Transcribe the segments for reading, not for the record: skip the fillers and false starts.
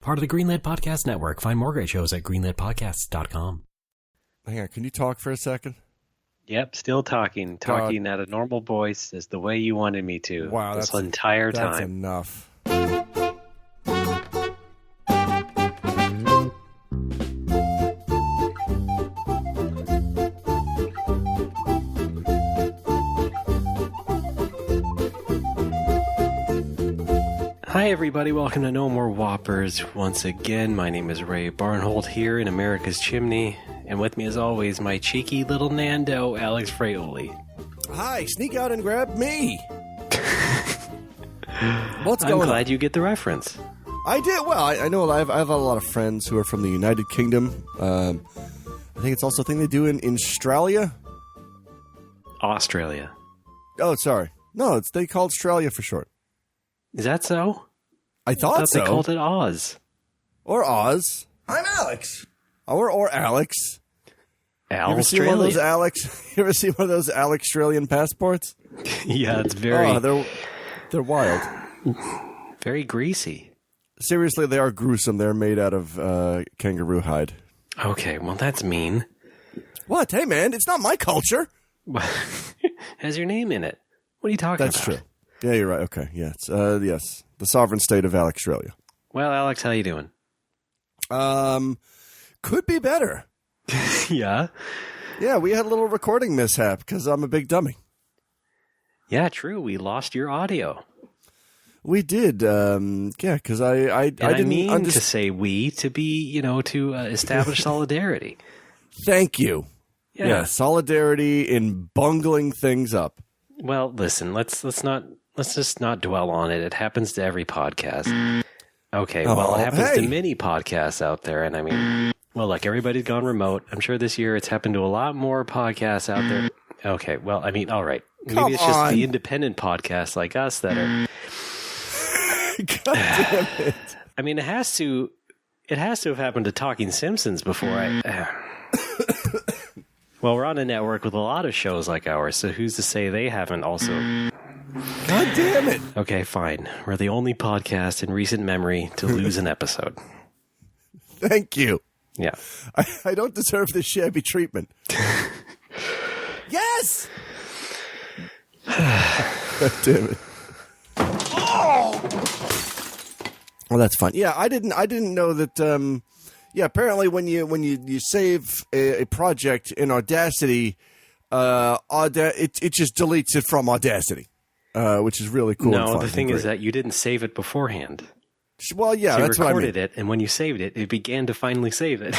Part of the Greenlit Podcast Network. Find more great shows at greenlitpodcasts.com. Hang on, can you talk for a second? Yep, still talking at a normal voice as the way you wanted me to. Wow, this entire time. That's enough. Hi everybody, welcome to No More Whoppers. Once again, my name is Ray Barnholt here in America's Chimney, and with me as always, my cheeky little Nando, Alex Fraioli. Hi, sneak out and grab me. What's going on? I'm glad you get the reference. I did. Well, I know I have a lot of friends who are from the United Kingdom. I think it's also a thing they do in Australia. Australia. Oh, sorry. No, they call Australia for short. Is that so? I thought so. They called it Oz. Or Oz. I'm Alex. Or Alex. Al you ever see one of those Alex? You ever see one of those Alex Australian passports? Yeah, it's very. Oh, they're wild. Very greasy. Seriously, they are gruesome. They're made out of kangaroo hide. Okay, well that's mean. What? Hey, man, it's not my culture. Has your name in it? What are you talking about? That's true. Yeah, you're right. Okay, yes, yes, the sovereign state of Australia. Well, Alex, how you doing? Could be better. Yeah? Yeah, we had a little recording mishap because I'm a big dummy. Yeah, true. We lost your audio. We did. Yeah, because I didn't mean to say we to be, to establish solidarity. Thank you. Yeah, solidarity in bungling things up. Well, listen, let's just not dwell on it. It happens to every podcast. Okay, well, it happens to many podcasts out there, and I mean, well, look, everybody's gone remote. I'm sure this year it's happened to a lot more podcasts out there. Okay, well, I mean, all right. Maybe it's just the independent podcasts like us that are... God damn it. I mean, it has to have happened to Talking Simpsons before Well, we're on a network with a lot of shows like ours, so who's to say they haven't also... God damn it. Okay, fine. We're the only podcast in recent memory to lose an episode. Thank you. Yeah. I don't deserve this shabby treatment. Yes! God damn it. Oh! Well, that's fun. Yeah, I didn't know that... Yeah, apparently when you save a project in Audacity, it just deletes it from Audacity, which is really cool. No, the thing is that you didn't save it beforehand. Well, yeah, so that's what I mean. You recorded it, and when you saved it, it began to finally save it.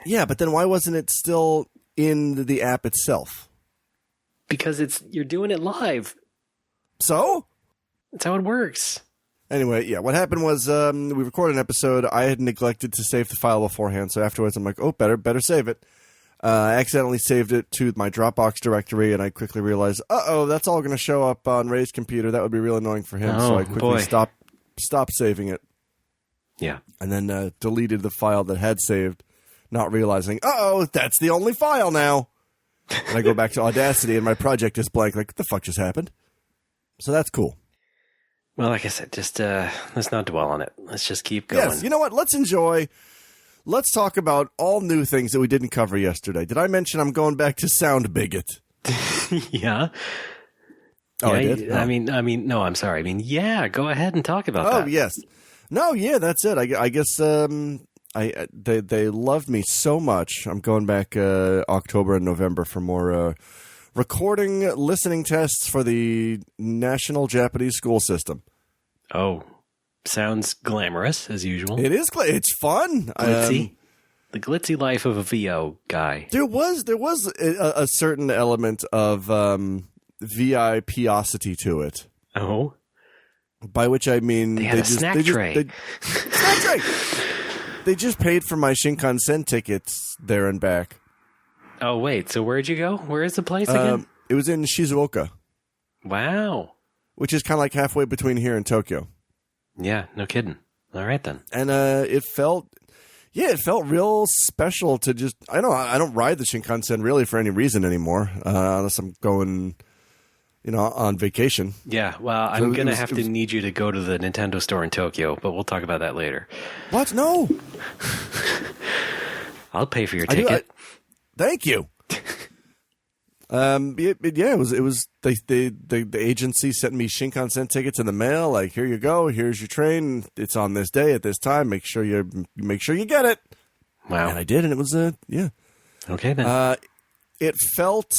Yeah, but then why wasn't it still in the app itself? Because you're doing it live. So? That's how it works. Anyway, yeah, what happened was we recorded an episode. I had neglected to save the file beforehand, so afterwards I'm like, oh, better save it. I accidentally saved it to my Dropbox directory, and I quickly realized, that's all going to show up on Ray's computer. That would be real annoying for him, so I quickly stopped saving it. Yeah. And then deleted the file that had saved, not realizing, that's the only file now. And I go back to Audacity, and my project is blank. Like, what the fuck just happened? So that's cool. Well, like I said, just let's not dwell on it. Let's just keep going. Yes, you know what? Let's talk about all new things that we didn't cover yesterday. Did I mention I'm going back to Sound Bigot? Yeah. Oh, yeah, I did? I mean, no, I'm sorry. I mean, yeah, go ahead and talk about that. Oh, yes. No, yeah, that's it. I guess they loved me so much. I'm going back October and November for more recording listening tests for the National Japanese School System. Oh, sounds glamorous as usual. It is. It's fun. Glitzy. The glitzy life of a VO guy. There was a certain element of VIPosity to it. Oh, by which I mean they had a snack tray. Snack tray. They just paid for my Shinkansen tickets there and back. Oh, wait. So where'd you go? Where is the place again? It was in Shizuoka. Wow. Which is kind of like halfway between here and Tokyo. Yeah, no kidding. All right, then. And it felt real special to just... I don't ride the Shinkansen really for any reason anymore, unless I'm going... on vacation. Yeah, well, I'm going to have to need you to go to the Nintendo store in Tokyo, but we'll talk about that later. What? No. I'll pay for your ticket. Thank you. It was the agency sent me Shinkansen tickets in the mail. Like, here you go. Here's your train. It's on this day at this time. Make sure you get it. Wow. And I did, and it was yeah. Okay then. It felt,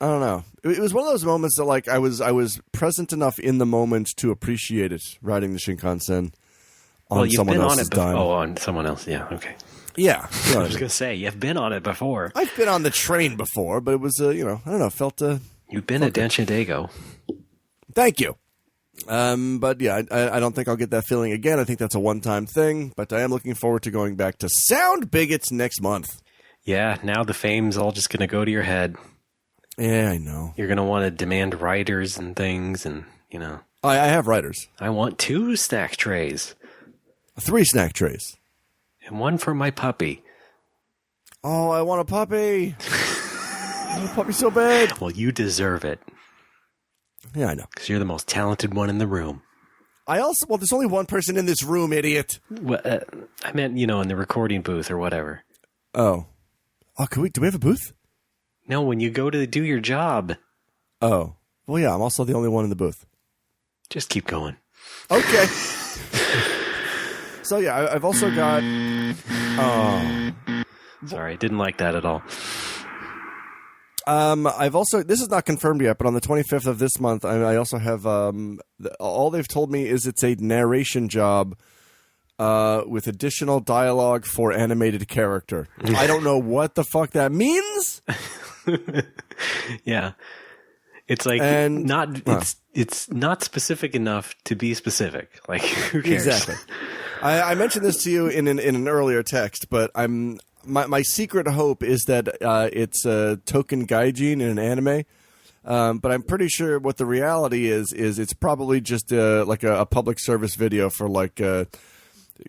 I don't know. It was one of those moments that like I was present enough in the moment to appreciate it riding the Shinkansen on someone else's dime. Oh, on someone else. Yeah. Okay. Yeah. I was going to say, you've been on it before. I've been on the train before, but it was, I don't know, felt... You've been at Denshin Dago. Thank you. But yeah, I don't think I'll get that feeling again. I think that's a one-time thing, but I am looking forward to going back to Sound Bigots next month. Yeah, now the fame's all just going to go to your head. Yeah, I know. You're going to want to demand writers and things, and, I have writers. I want 2 snack trays. 3 snack trays. And 1 for my puppy. Oh, I want a puppy. I want a puppy so bad. Well, you deserve it. Yeah, I know. Because you're the most talented one in the room. There's only one person in this room, idiot. Well, I meant, in the recording booth or whatever. Oh, do we have a booth? No, when you go to do your job. Oh. Well, yeah, I'm also the only one in the booth. Just keep going. Okay. So, yeah, I've also got... Sorry, didn't like that at all. I've also... This is not confirmed yet, but on the 25th of this month, I also have... all they've told me is it's a narration job with additional dialogue for animated character. I don't know what the fuck that means. Yeah. It's like it's not specific enough to be specific. Like, who cares? Exactly. I mentioned this to you in an earlier text, but my secret hope is that it's a token gaijin in an anime. But I'm pretty sure what the reality is it's probably just like a public service video for like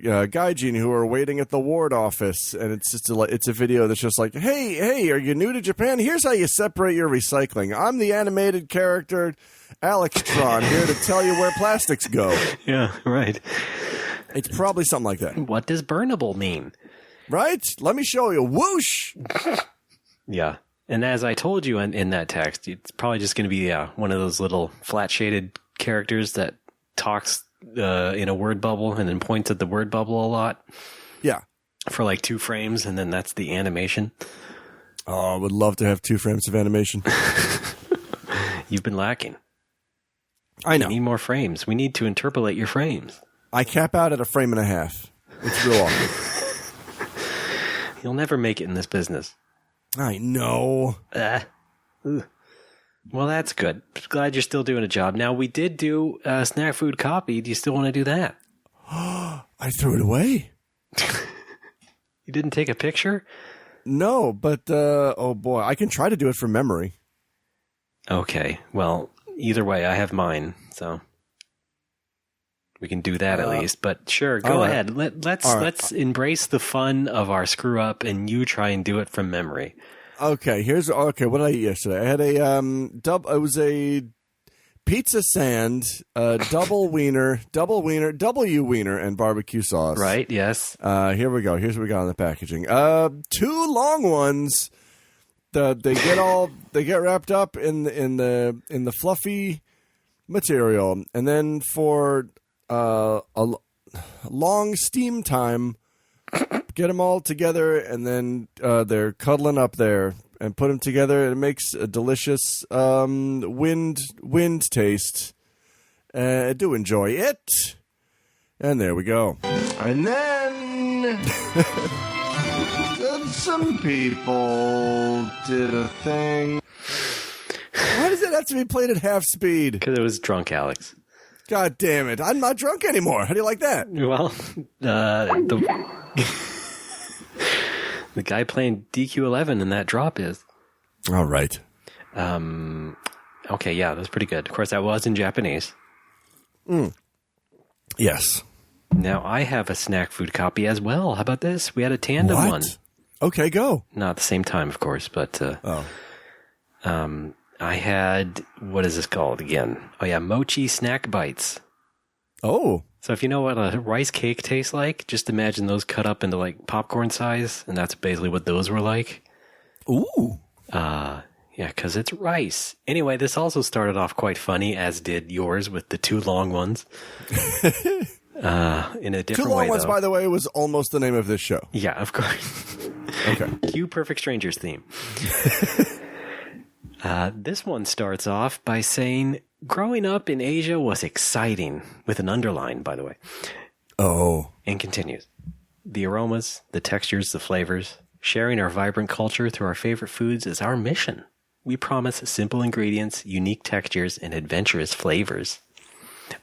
gaijin who are waiting at the ward office, and it's just it's a video that's just like, hey, are you new to Japan? Here's how you separate your recycling. I'm the animated character Alextron here to tell you where plastics go. Yeah, right. It's probably something like that. What does burnable mean? Right? Let me show you. Whoosh! Yeah. And as I told you in that text, it's probably just going to be one of those little flat-shaded characters that talks in a word bubble and then points at the word bubble a lot. Yeah. For like 2 frames, and then that's the animation. Oh, I would love to have 2 frames of animation. You've been lacking. I know. We need more frames. We need to interpolate your frames. I cap out at 1.5 frames. It's real awkward. You'll never make it in this business. I know. Well, that's good. Glad you're still doing a job. Now, we did do snack food copy. Do you still want to do that? I threw it away. You didn't take a picture? No, but, oh boy, I can try to do it from memory. Okay. Well, either way, I have mine, so we can do that at least. But sure, go ahead. Let's embrace the fun of our screw up, and you try and do it from memory. Okay, what did I eat yesterday? I had it was a pizza sand, double wiener, W wiener, and barbecue sauce. Right, yes. Here we go. Here's what we got on the packaging. 2 long ones. They get wrapped up in the fluffy material, and then for a long steam time, get them all together, and then they're cuddling up there and put them together, and it makes a delicious wind taste. I do enjoy it. And there we go. And then some people did a thing. Why does it have to be played at half speed? Because it was drunk, Alex. God damn it. I'm not drunk anymore. How do you like that? Well, the guy playing DQ11 in that drop is. All right. Okay, yeah, that's pretty good. Of course, that was in Japanese. Yes. Now, I have a snack food copy as well. How about this? We had a tandem one. Okay, go. Not at the same time, of course, but I had, what is this called again? Oh, yeah, mochi snack bites. Oh. So if you know what a rice cake tastes like, just imagine those cut up into like popcorn size, and that's basically what those were like. Ooh. Yeah, because it's rice. Anyway, this also started off quite funny, as did yours with the 2 long ones. In a different way, 2 long ones, though. by the way, was almost the name of this show. Yeah, of course. Okay. Cue Perfect Strangers theme. This one starts off by saying, growing up in Asia was exciting, with an underline, by the way. Oh. And continues. The aromas, the textures, the flavors, sharing our vibrant culture through our favorite foods is our mission. We promise simple ingredients, unique textures, and adventurous flavors.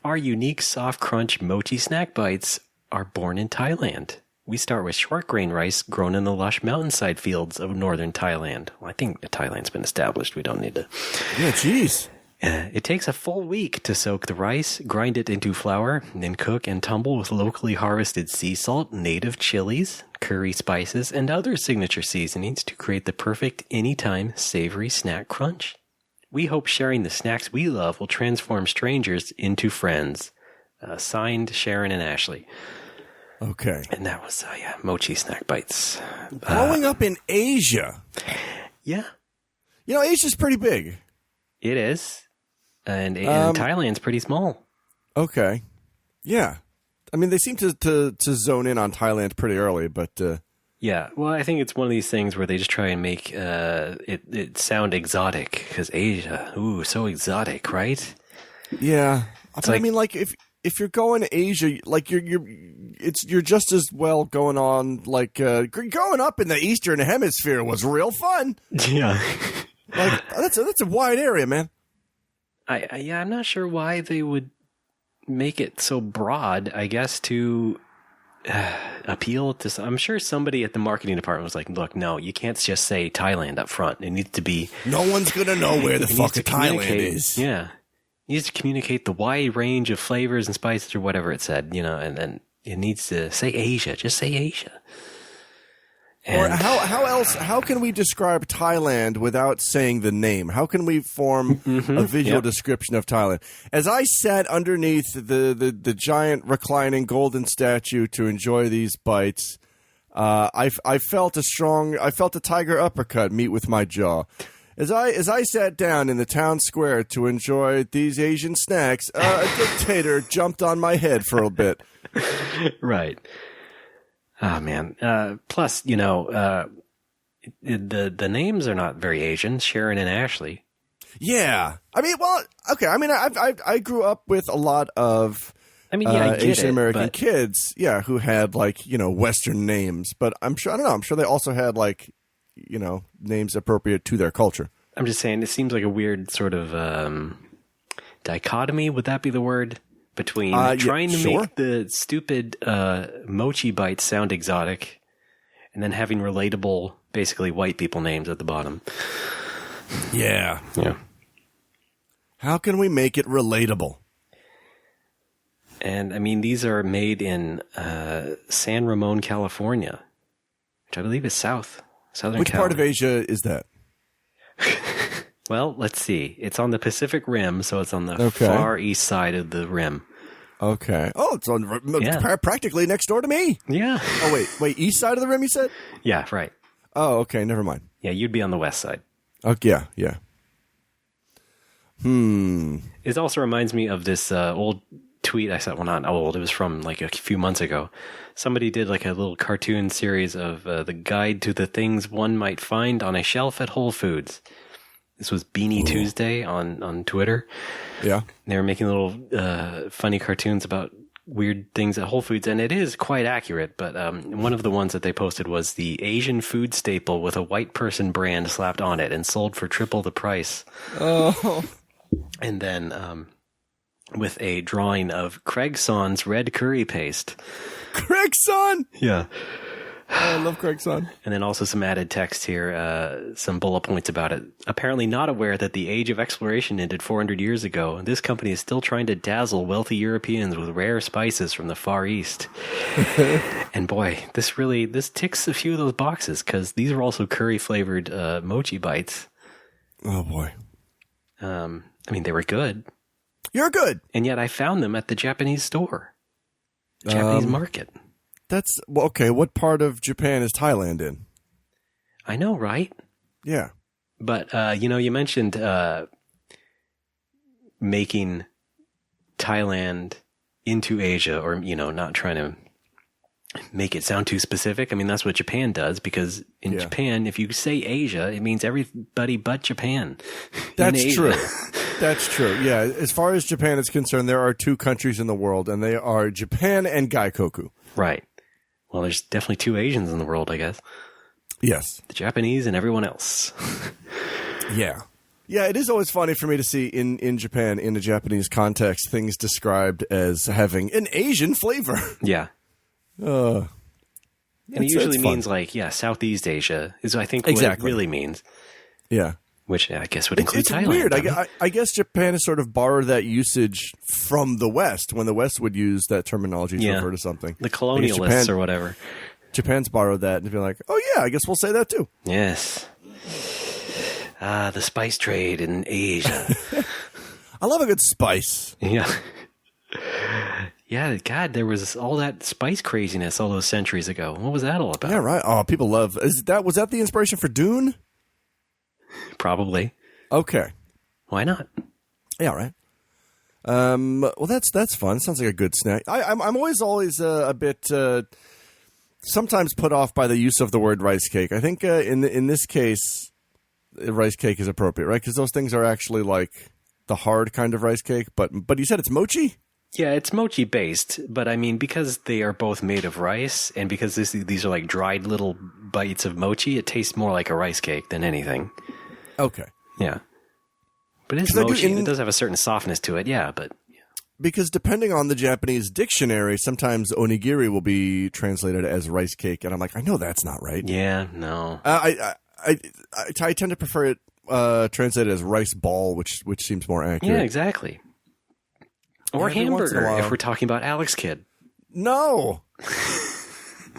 Our unique soft crunch mochi snack bites are born in Thailand. We start with short grain rice grown in the lush mountainside fields of northern Thailand. Well, I think Thailand's been established. We don't need to. Yeah, jeez. It takes a full week to soak the rice, grind it into flour, and then cook and tumble with locally harvested sea salt, native chilies, curry spices, and other signature seasonings to create the perfect anytime savory snack crunch. We hope sharing the snacks we love will transform strangers into friends. Signed, Sharon and Ashley. Okay. And that was, mochi snack bites. Growing up in Asia. Yeah. You know, Asia's pretty big. It is. And Thailand's pretty small. Okay. Yeah. I mean, they seem to zone in on Thailand pretty early, but... Yeah. Well, I think it's one of these things where they just try and make it sound exotic, because Asia, ooh, so exotic, right? Yeah. I mean, like, if you're going to Asia, like, you're just as well going on, like, growing up in the Eastern Hemisphere was real fun. Yeah. Like, that's a wide area, man. I'm not sure why they would make it so broad, I guess, to appeal to... I'm sure somebody at the marketing department was like, look, no, you can't just say Thailand up front. It needs to be... No one's going to know where the fuck Thailand is. Yeah. It needs to communicate the wide range of flavors and spices or whatever it said, and then it needs to say Asia. Just say Asia. And or how can we describe Thailand without saying the name? How can we form a visual description of Thailand? As I sat underneath the giant reclining golden statue to enjoy these bites, I felt a tiger uppercut meet with my jaw. As I sat down in the town square to enjoy these Asian snacks, a dictator jumped on my head for a bit. Right. Oh, man. Plus, the names are not very Asian. Sharon and Ashley. Yeah. I mean, well, okay. I mean, I grew up with a lot of Asian American kids, who had, like, Western names. But I'm sure they also had, like, names appropriate to their culture. I'm just saying, it seems like a weird sort of dichotomy. Would that be the word? Between trying to make the stupid mochi bites sound exotic and then having relatable, basically white people names at the bottom. Yeah. Yeah. How can we make it relatable? And, I mean, these are made in San Ramon, California, which I believe is southern California. Which part of Asia is that? Well, let's see. It's on the Pacific Rim, so it's on the far east side of the rim. Okay. Oh, it's on practically next door to me. Yeah. Oh, wait. East side of the rim, you said? Yeah, right. Oh, okay. Never mind. Yeah, you'd be on the west side. Oh, yeah. It also reminds me of this old tweet I saw. Well, not old. It was from like a few months ago. Somebody did like a little cartoon series of the guide to the things one might find on a shelf at Whole Foods. This was Beanie Tuesday on Twitter. Yeah. They were making little funny cartoons about weird things at Whole Foods, and it is quite accurate, but one of the ones that they posted was the Asian food staple with a white person brand slapped on it and sold for triple the price. Oh. And then with a drawing of Craig Son's red curry paste. Craig Son? Yeah. I love Craig Son. And then also some added text here, some bullet points about it. Apparently not aware that the age of exploration ended 400 years ago. This company is still trying to dazzle wealthy Europeans with rare spices from the Far East. And boy, this ticks a few of those boxes, because these are also curry-flavored mochi bites. Oh, boy. I mean, they were good. You're good. And yet I found them at the Japanese store. Japanese market. That's okay. What part of Japan is Thailand in? I know, right? Yeah. But, you mentioned making Thailand into Asia or, not trying to make it sound too specific. I mean, that's what Japan does because in Japan, if you say Asia, it means everybody but Japan. That's true. That's true. Yeah. As far as Japan is concerned, there are 2 countries in the world, and they are Japan and Gaikoku. Right. Well, there's definitely 2 Asians in the world, I guess. Yes. The Japanese and everyone else. Yeah. Yeah, it is always funny for me to see in Japan, in the Japanese context, things described as having an Asian flavor. Yeah. And it usually means Southeast Asia is I think what it really means. Yeah. Which I guess would include Thailand. It's weird. I guess Japan has sort of borrowed that usage from the West when the West would use that terminology to refer to something. The colonialists or whatever. Japan's borrowed that and be like, oh yeah, I guess we'll say that too. Yes. The spice trade in Asia. I love a good spice. Yeah. Yeah, God, there was all that spice craziness all those centuries ago. What was that all about? Yeah, right. Oh, people love. Was that the inspiration for Dune? Probably. Okay. Why not? Yeah, right. Well, that's fun. Sounds like a good snack. I'm always a bit sometimes put off by the use of the word rice cake. I think in this case, rice cake is appropriate, right? Because those things are actually like the hard kind of rice cake. But you said it's mochi? Yeah, it's mochi based, but I mean, because they are both made of rice and because these are like dried little bites of mochi, it tastes more like a rice cake than anything. Okay. Yeah. But it's mochi. It does have a certain softness to it, but... Because depending on the Japanese dictionary, sometimes onigiri will be translated as rice cake, and I'm like, I know that's not right. Yeah, no. I tend to prefer it translated as rice ball, which seems more accurate. Yeah, exactly. Or hamburger, if we're talking about Alex Kidd. No.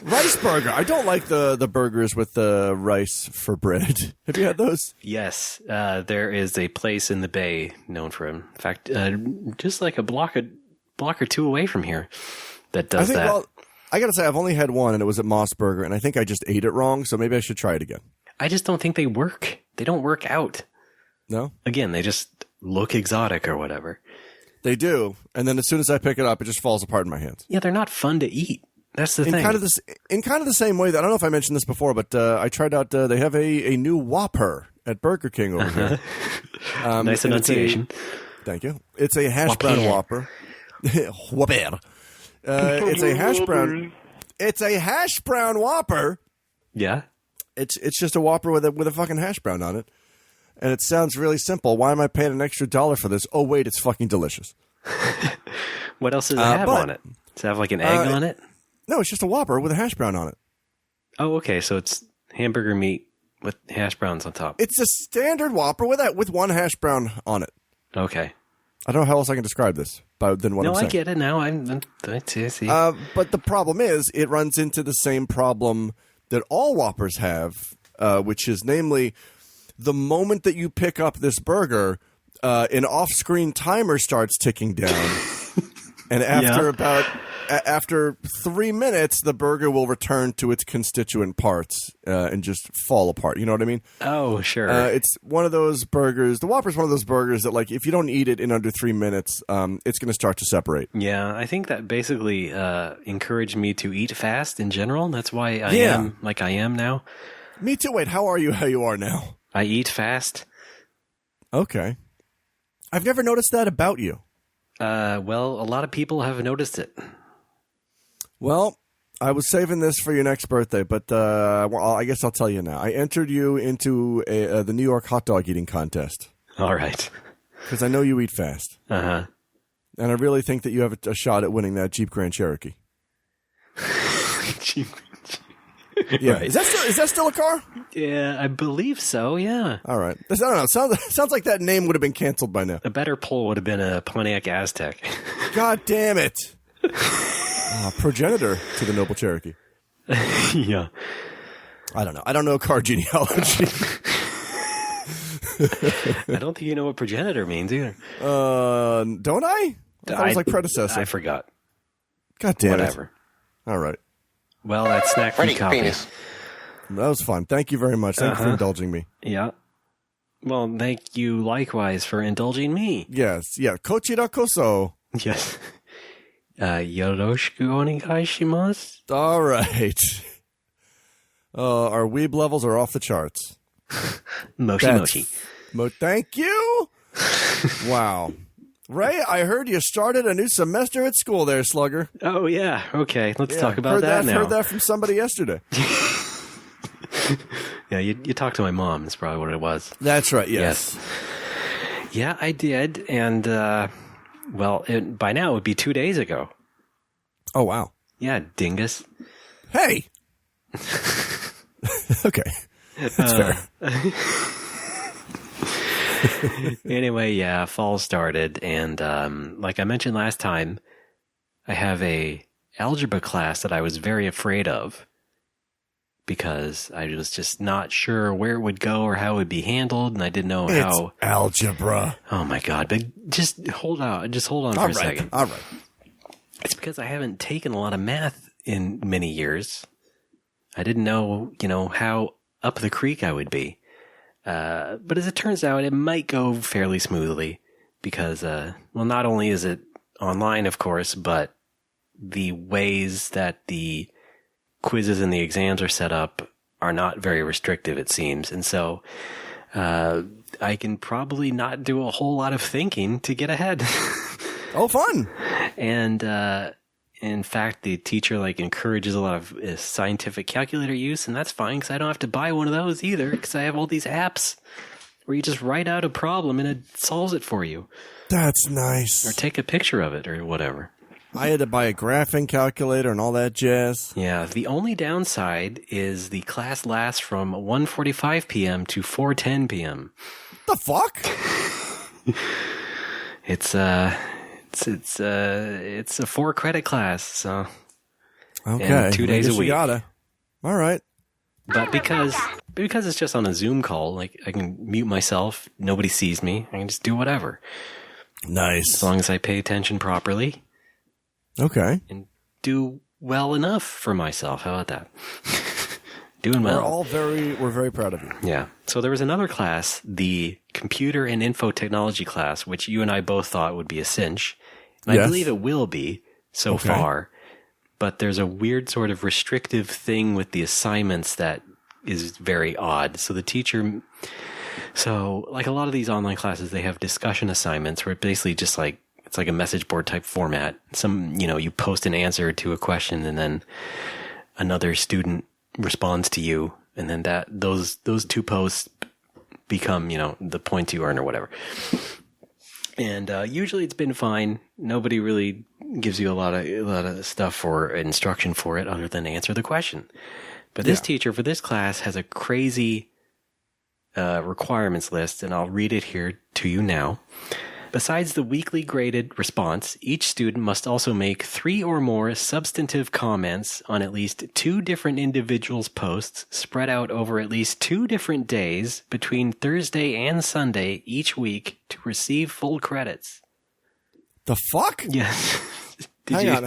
Rice burger. I don't like the burgers with the rice for bread. Have you had those? Yes. There is a place in the Bay known for them. In fact, just like a block or 2 away from here that does that. Well, I got to say, I've only had one, and it was at Moss Burger, and I think I just ate it wrong, so maybe I should try it again. I just don't think they work. They don't work out. No? Again, they just look exotic or whatever. They do, and then as soon as I pick it up, it just falls apart in my hands. Yeah, they're not fun to eat. That's the thing. In kind of the same way that I don't know if I mentioned this before, but I tried out. They have a new Whopper at Burger King over here. Nice enunciation. Thank you. It's a hash brown Whopper. Whopper. It's a hash brown. It's a hash brown Whopper. Yeah. It's just a Whopper with a fucking hash brown on it. And it sounds really simple. Why am I paying an extra $1 for this? Oh, wait, it's fucking delicious. What else does it have on it? Does it have like an egg on it? No, it's just a Whopper with a hash brown on it. Oh, okay. So it's hamburger meat with hash browns on top. It's a standard Whopper with one hash brown on it. Okay. I don't know how else I can describe this than what I'm saying. No, I get it now. I see. But the problem is it runs into the same problem that all Whoppers have, which is namely the moment that you pick up this burger, an off-screen timer starts ticking down. And after 3 minutes, the burger will return to its constituent parts and just fall apart. You know what I mean? Oh, sure. It's one of those burgers. The Whopper's one of those burgers that, like, if you don't eat it in under 3 minutes, it's going to start to separate. Yeah, I think that basically encouraged me to eat fast in general. That's why I am like I am now. Me too. Wait, how are you now? I eat fast. Okay. I've never noticed that about you. Well, a lot of people have noticed it. Well, I was saving this for your next birthday, but I guess I'll tell you now. I entered you into the New York hot dog eating contest. All right. Because I know you eat fast. Uh-huh. And I really think that you have a shot at winning that Jeep Grand Cherokee. Jeep. Yeah. Right. Is that still a car? Yeah, I believe so, yeah. All right. I don't know. Sounds like that name would have been canceled by now. A better poll would have been a Pontiac Aztec. God damn it. Progenitor to the Noble Cherokee. Yeah. I don't know. I don't know car genealogy. I don't think you know what progenitor means either. Don't I? That was like predecessor. I forgot. God damn Whatever. it. All right. Well, that snack food coffee. Penis. That was fun. Thank you very much. Thank you for indulging me. Yeah. Well, thank you likewise for indulging me. Yes. Yeah. Kochira koso. Yes. Yoroshiku onegai shimasu. All right. Our weeb levels are off the charts. Moshi moshi. Thank you. Wow. Ray, I heard you started a new semester at school there, Slugger. Oh, yeah. Okay. Let's talk about that now. Heard that from somebody yesterday. Yeah, you talked to my mom. That's probably what it was. That's right, yes. Yeah, I did. And, by now it would be 2 days ago. Oh, wow. Yeah, dingus. Hey! Okay. That's fair. Anyway, yeah, fall started. And like I mentioned last time, I have a algebra class that I was very afraid of because I was just not sure where it would go or how it would be handled. And I didn't know how. It's algebra. Oh, my God. But just hold on. Just hold on for a second. All right. It's because I haven't taken a lot of math in many years. I didn't know, how up the creek I would be. But as it turns out, it might go fairly smoothly because, not only is it online, of course, but the ways that the quizzes and the exams are set up are not very restrictive, it seems. And so, I can probably not do a whole lot of thinking to get ahead. Oh, fun. And, in fact, the teacher encourages a lot of scientific calculator use, and that's fine because I don't have to buy one of those either because I have all these apps where you just write out a problem and it solves it for you. That's nice. Or take a picture of it or whatever. I had to buy a graphing calculator and all that jazz. Yeah, the only downside is the class lasts from 1:45 p.m. to 4:10 p.m. The fuck? It's a 4-credit class, so okay, and 2 days a week. All right, but because it's just on a Zoom call, I can mute myself. Nobody sees me. I can just do whatever. Nice, as long as I pay attention properly. Okay, and do well enough for myself. How about that? Doing well. We're very proud of you. Yeah. So there was another class, the computer and info technology class, which you and I both thought would be a cinch. And I believe it will be so far, but there's a weird sort of restrictive thing with the assignments that is very odd. So the teacher, like a lot of these online classes, they have discussion assignments where it basically just it's like a message board type format. You post an answer to a question and then another student responds to you. And then those two posts become, the points you earn or whatever. And usually it's been fine. Nobody really gives you a lot of stuff for instruction for it other than answer the question. But this teacher for this class has a crazy requirements list, and I'll read it here to you now. Besides the weekly graded response, each student must also make 3 or more substantive comments on at least 2 different individuals' posts spread out over at least 2 different days between Thursday and Sunday each week to receive full credits. The fuck? Yes. Hang on.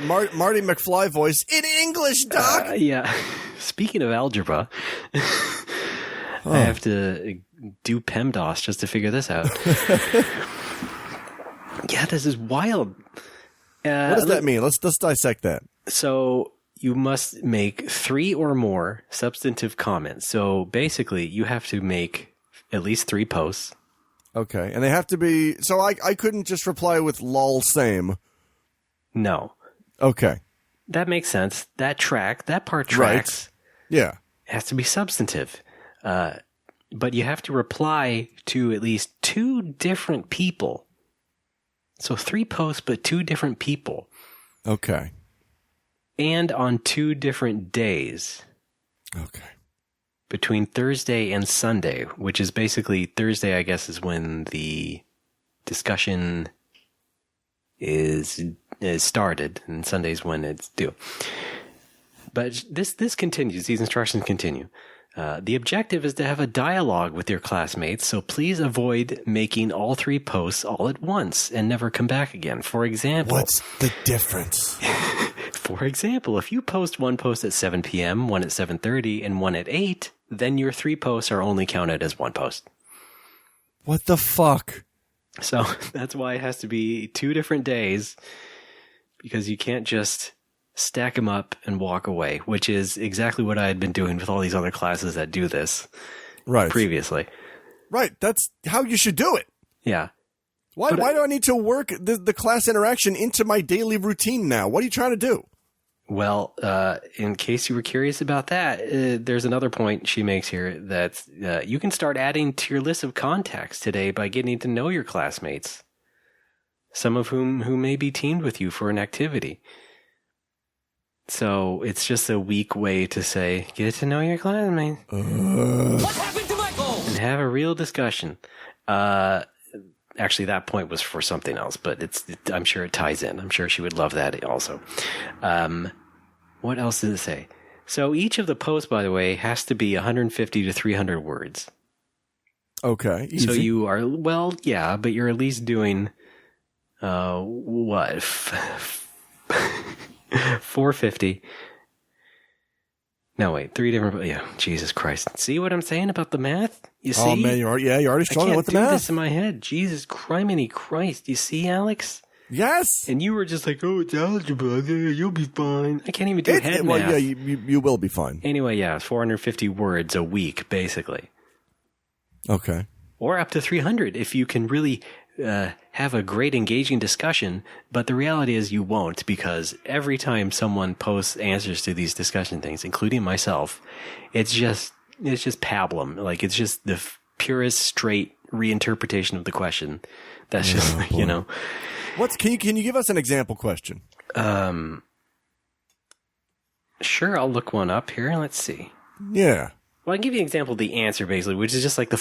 Marty McFly voice in English, Doc. Yeah. Speaking of algebra, I have to do PEMDAS just to figure this out. Yeah, this is wild. What does that mean? Let's dissect that. So you must make 3 or more substantive comments. So basically, you have to make at least 3 posts. Okay, and they have to be. So I couldn't just reply with "lol same." No. Okay. That makes sense. That part tracks. Right. Yeah. It has to be substantive. But you have to reply to at least 2 different people. So 3 posts, but 2 different people. Okay. And on 2 different days. Okay. Between Thursday and Sunday, which is basically Thursday, I guess, is when the discussion is started, and Sunday's when it's due. But this continues. These instructions continue. The objective is to have a dialogue with your classmates, so please avoid making all 3 posts all at once and never come back again. For example... What's the difference? For example, if you post one post at 7 p.m., one at 7:30, and one at 8, then your 3 posts are only counted as 1 post. What the fuck? So that's why it has to be 2 different days, because you can't just stack them up and walk away, which is exactly what I had been doing with all these other classes that do this previously. Right. That's how you should do it. Yeah. Why do I need to work the class interaction into my daily routine now? What are you trying to do? Well, in case you were curious about that, there's another point she makes here that you can start adding to your list of contacts today by getting to know your classmates, some of who may be teamed with you for an activity. So it's just a weak way to say, get to know your classmates. What happened to Michael? And have a real discussion. Actually, that point was for something else, but I'm sure it ties in. I'm sure she would love that also. What else did it say? So each of the posts, by the way, has to be 150 to 300 words. Okay. Easy. So you are, well, yeah, but you're at least doing, what? 450. No, wait, 3 different, yeah, Jesus Christ. See what I'm saying about the math? You see? Oh, man, you're already struggling with the math. I can't do this in my head. Jesus criminy Christ. You see, Alex? Yes. And you were just like, oh, it's algebra. You'll be fine. I can't even do head math. Well, yeah, you will be fine. Anyway, yeah, 450 words a week, basically. Okay. Or up to 300 if you can really have a great engaging discussion. But the reality is you won't, because every time someone posts answers to these discussion things, including myself, it's just pablum. Like, it's just the purest, straight reinterpretation of the question. That's just, you know. Can you give us an example question? Sure, I'll look one up here. Let's see. Yeah. Well, I can give you an example of the answer, basically, which is just like the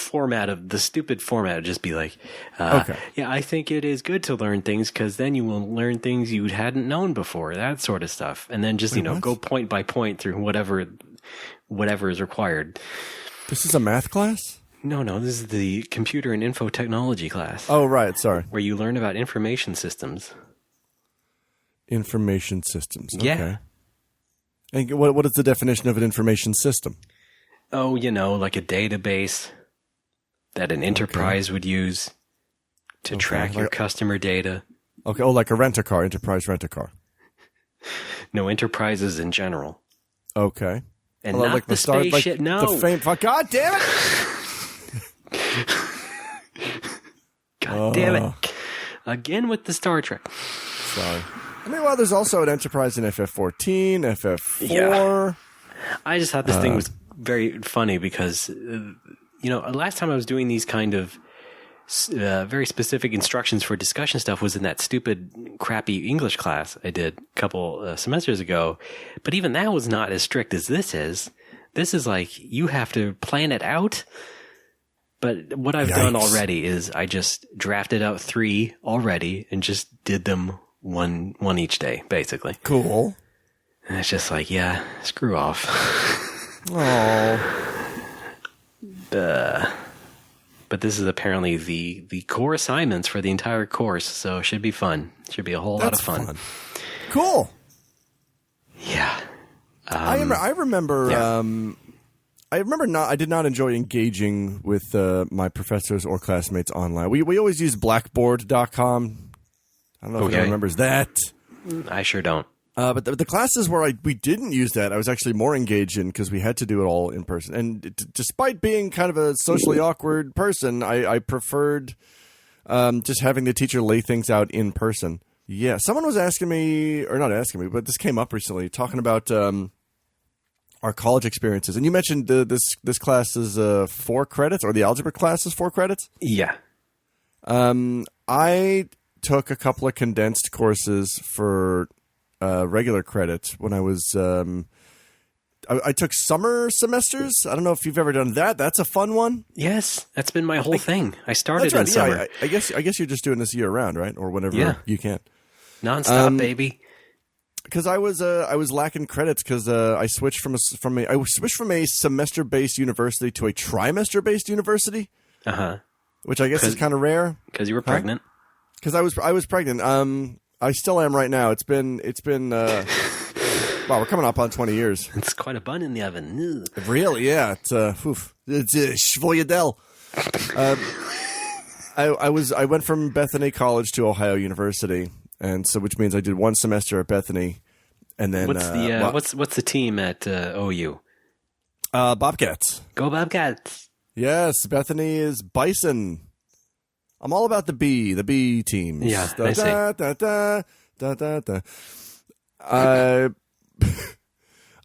stupid format would just be like, okay. Yeah, I think it is good to learn things because then you will learn things you hadn't known before, that sort of stuff. And then just, go point by point through whatever is required. This is a math class? No, this is the computer and info technology class. Oh, right. Sorry. Where you learn about information systems. Information systems. Okay. Yeah. And what is the definition of an information system? Oh, like a database that an enterprise would use to track your customer data. Okay. Oh, like a rent-a-car, enterprise rent-a-car. No, enterprises in general. Okay. And not like the spaceship. No. God damn it! God damn it. Again with the Star Trek. Sorry. I mean, well, there's also an Enterprise in FF14, FF4. Yeah. I just thought this thing was very funny because, last time I was doing these kind of very specific instructions for discussion stuff was in that stupid, crappy English class I did a couple semesters ago. But even that was not as strict as this is. This is like, you have to plan it out. But what I've done already is I just drafted out 3 already and just did them one each day, basically. Cool. And it's just like, yeah, screw off. Oh. But this is apparently the core assignments for the entire course, so it should be fun. Should be a whole lot of fun. Cool. Yeah. I remember. Yeah. I did not enjoy engaging with my professors or classmates online. We always use Blackboard.com. I don't know if anyone remembers that. I sure don't. But the classes where we didn't use that, I was actually more engaged in because we had to do it all in person. And despite being kind of a socially awkward person, I preferred just having the teacher lay things out in person. Yeah, someone was asking me, or not asking me, but this came up recently, talking about our college experiences. And you mentioned this class is 4 credits, or the algebra class is 4 credits? Yeah. I took a couple of condensed courses for regular credit when I was I took summer semesters. I don't know if you've ever done that. That's a fun one. Yes, that's been my whole thing. I started in summer. Yeah, I guess you're just doing this year round, right? Or whenever you can. Nonstop, baby. because I was lacking credits because I switched from a semester based university to a trimester based university. Which I guess is kind of rare. Because you were pregnant. Because I was pregnant. I still am right now. It's been. Wow, we're coming up on 20 years. It's quite a bun in the oven. Really? Yeah. It's Schvoyadel. I went from Bethany College to Ohio University, and so which means I did one semester at Bethany, and then what's the team at OU? Bobcats. Go Bobcats! Yes, Bethany is Bison. I'm all about the B teams. Yeah, da, I see. da, da, da, da, da.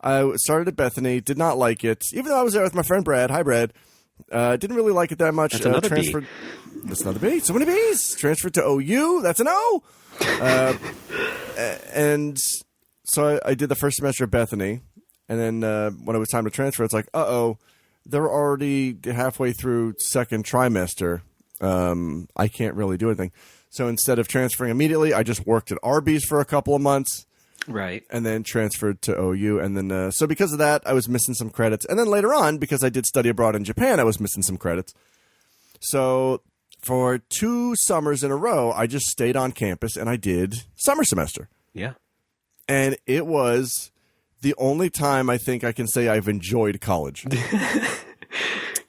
I started at Bethany, did not like it, even though I was there with my friend Brad. Hi, Brad. Didn't really like it that much. That's another transferred. B. That's another B. So many B's. Transferred to OU. That's an O. And so I did the first semester at Bethany, and then when it was time to transfer, it's like, they're already halfway through second trimester. I can't really do anything. So instead of transferring immediately, I just worked at Arby's for a couple of months. Right. And then transferred to OU. And then, so because of that, I was missing some credits. And then later on, because I did study abroad in Japan, I was missing some credits. So for 2 summers in a row, I just stayed on campus and I did summer semester. Yeah. And it was the only time I think I can say I've enjoyed college. Because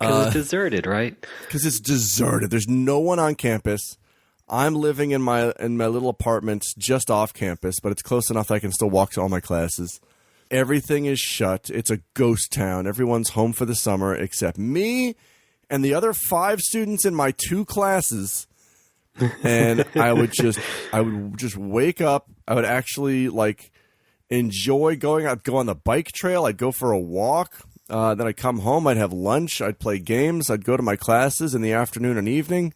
it's deserted, right? Because it's deserted. There's no one on campus. I'm living in my little apartment just off campus, but it's close enough that I can still walk to all my classes. Everything is shut. It's a ghost town. Everyone's home for the summer except me and the other 5 students in my 2 classes. And I would just wake up. I would actually enjoy going out, go on the bike trail. I'd go for a walk. Then I'd come home. I'd have lunch. I'd play games. I'd go to my classes in the afternoon and evening.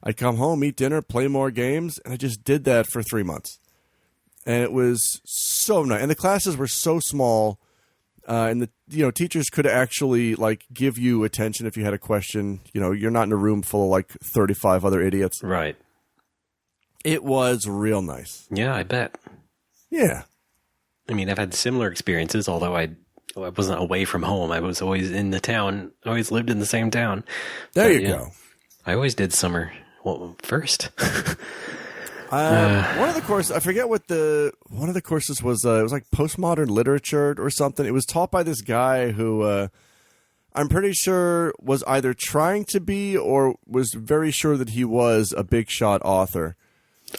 I'd come home, eat dinner, play more games, and I just did that for 3 months. And it was so nice. And the classes were so small, and the teachers could actually give you attention if you had a question. You're not in a room full of 35 other idiots. Right. It was real nice. Yeah, I bet. Yeah. I mean, I've had similar experiences, although I wasn't away from home. I was always in the town. I always lived in the same town. There you go. I always did summer. Well, first. One of the courses, I forget what one of the courses was. It was postmodern literature or something. It was taught by this guy who I'm pretty sure was either trying to be or was very sure that he was a big shot author.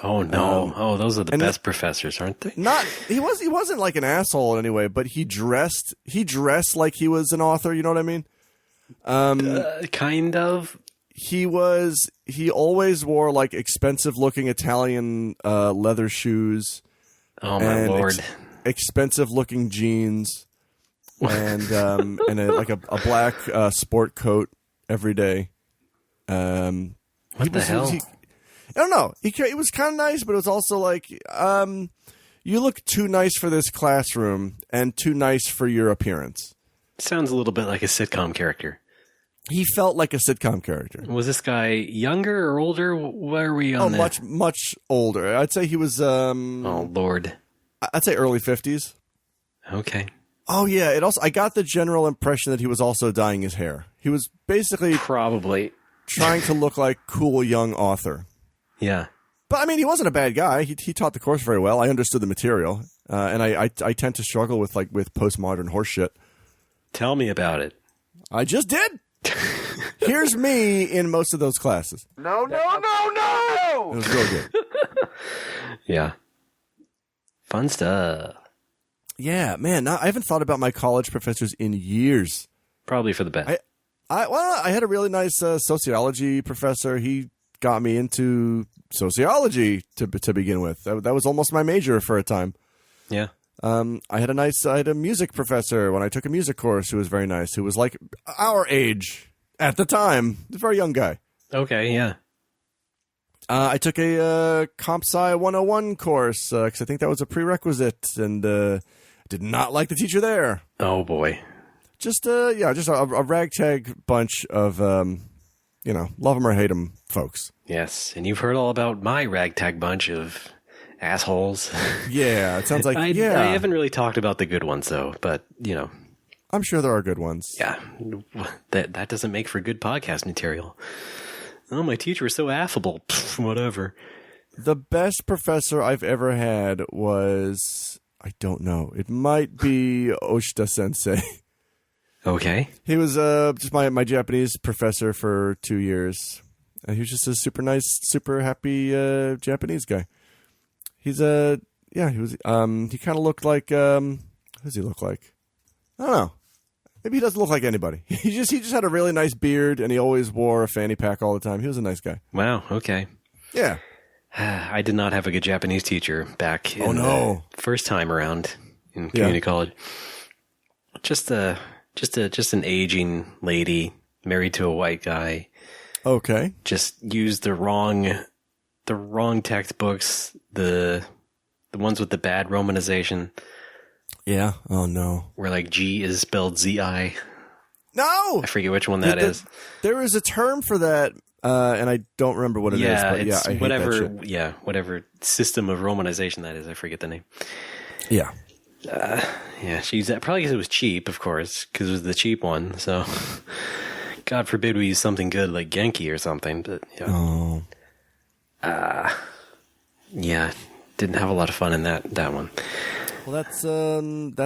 Oh no! Those are the best professors, aren't they? He wasn't like an asshole in any way, but he dressed like he was an author. You know what I mean? Kind of. He always wore expensive looking Italian leather shoes. Oh my Lord! Expensive looking jeans and a black sport coat every day. What the hell? I don't know. He was kind of nice, but it was also you look too nice for this classroom and too nice for your appearance. Sounds a little bit like a sitcom character. He felt like a sitcom character. Was this guy younger or older? Where are we on that? Much older. I'd say he was... oh, Lord. I'd say early 50s. Okay. Oh, yeah. I got the general impression that he was also dyeing his hair. He was basically... Probably. Trying to look like cool young author. Yeah. But, I mean, he wasn't a bad guy. He taught the course very well. I understood the material. And I tend to struggle with postmodern horseshit. Tell me about it. I just did. Here's me in most of those classes. No! It was real good. Yeah. Fun stuff. Yeah, man. I haven't thought about my college professors in years. Probably for the best. I had a really nice sociology professor. He got me into sociology to begin with. That was almost my major for a time. Yeah. I had a music professor when I took a music course who was very nice, who was like our age at the time. A very young guy. Okay, yeah. I took a Comp Sci 101 course because I think that was a prerequisite, and did not like the teacher there. Oh, boy. Just a ragtag bunch of, love them or hate them folks. Yes, and you've heard all about my ragtag bunch of assholes. Yeah, it sounds like I haven't really talked about the good ones though, but I'm sure there are good ones. Yeah, that doesn't make for good podcast material. Oh, my teacher was so affable. Pfft, whatever. The best professor I've ever had was, I don't know, it might be Oshita Sensei. Okay. He was just my Japanese professor for 2 years. And he was just a super nice, super happy Japanese guy. He was he kind of looked like who does he look like? I don't know. Maybe he doesn't look like anybody. He just had a really nice beard, and he always wore a fanny pack all the time. He was a nice guy. Wow. Okay. Yeah. I did not have a good Japanese teacher back in the first time around in community college. Just an aging lady married to a white guy. Okay. Just used the wrong textbooks, the ones with the bad romanization. Yeah. Oh no. Where like G is spelled Z-I. No. I forget which one that is. There is a term for that, and I don't remember what it is. But it's I hate whatever. that shit. Yeah, whatever system of romanization that is. I forget the name. Yeah. Yeah, she used that probably because it was cheap, of course, because it was the cheap one. So, God forbid we use something good like Genki or something. But Oh. Yeah, didn't have a lot of fun in that one. Well, that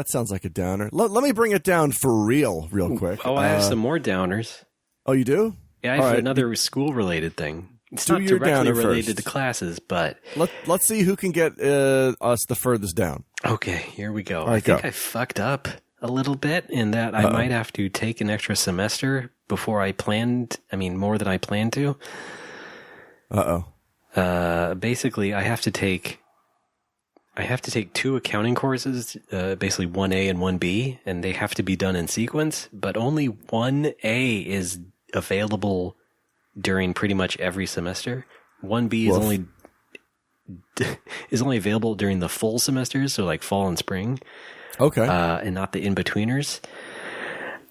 sounds like a downer. Let me bring it down for real quick. Oh, I have some more downers. Oh, you do? Yeah, I have another school-related thing. It's not directly related to classes, but let's see who can get us the furthest down. Okay, here we go. Right, I think I fucked up a little bit in that I might have to take an extra semester before I planned. I mean, more than I planned to. Basically, I have to take 2 accounting courses, basically 1A and 1B, and they have to be done in sequence, but only 1A is available during pretty much every semester. 1B is only available during the full semesters, so like fall and spring. Okay. And not the in-betweeners.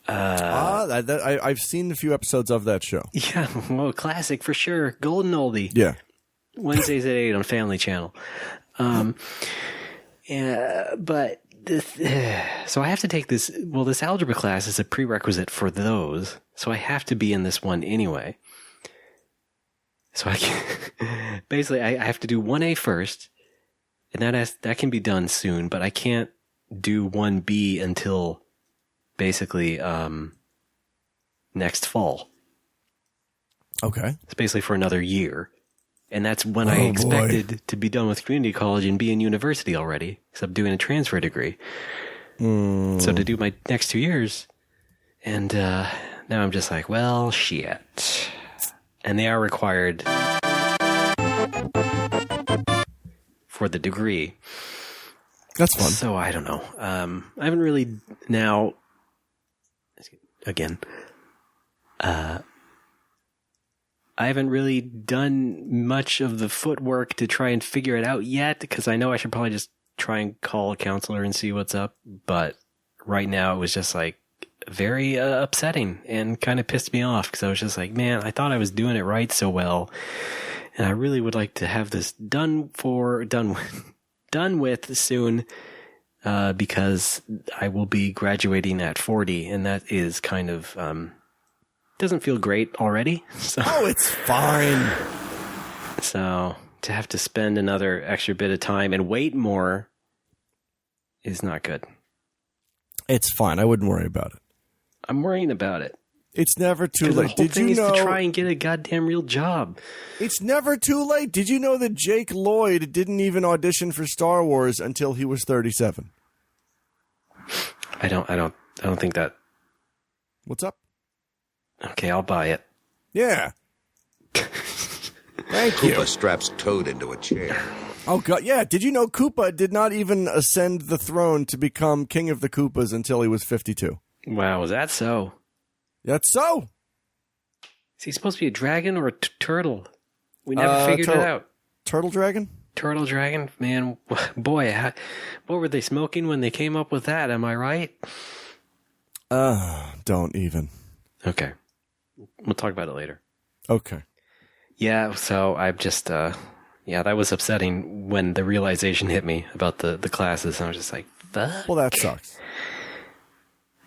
I've seen a few episodes of that show. Yeah, well, classic for sure. Golden oldie. Yeah. Wednesdays at 8 on Family Channel. But so I have to take this. Well, this algebra class is a prerequisite for those, so I have to be in this one anyway. So I have to do 1A first, and that can be done soon. But I can't do 1B until basically next fall. Okay, it's basically for another year. And that's when I expected to be done with community college and be in university already, because I'm doing a transfer degree. So to do my next 2 years, and now I'm just like, well, shit. And they are required for the degree. That's fun. So I don't know. I haven't really now. Again. I haven't really done much of the footwork to try and figure it out yet, because I know I should probably just try and call a counselor and see what's up. But right now it was just like very upsetting and kind of pissed me off, because I was just like, man, I thought I was doing it right so well. And I really would like to have this done with soon, because I will be graduating at 40, and that is kind of, doesn't feel great already. So. Oh, it's fine. So to have to spend another extra bit of time and wait more is not good. It's fine. I wouldn't worry about it. I'm worrying about it. It's never too late. The whole thing is to try and get a goddamn real job. It's never too late. Did you know that Jake Lloyd didn't even audition for Star Wars until he was 37? I don't think that. What's up? Okay, I'll buy it. Yeah. Thank you. Koopa straps Toad into a chair. Oh, God. Yeah. Did you know Koopa did not even ascend the throne to become King of the Koopas until he was 52? Wow, is that so? That's so. Is he supposed to be a dragon or a turtle? We never figured it out. Turtle dragon? Turtle dragon? Man, boy, what were they smoking when they came up with that? Am I right? Don't even. Okay. We'll talk about it later. Okay. Yeah, so I'm just, Yeah, that was upsetting when the realization hit me about the classes. And I was just like, fuck. Well, that sucks.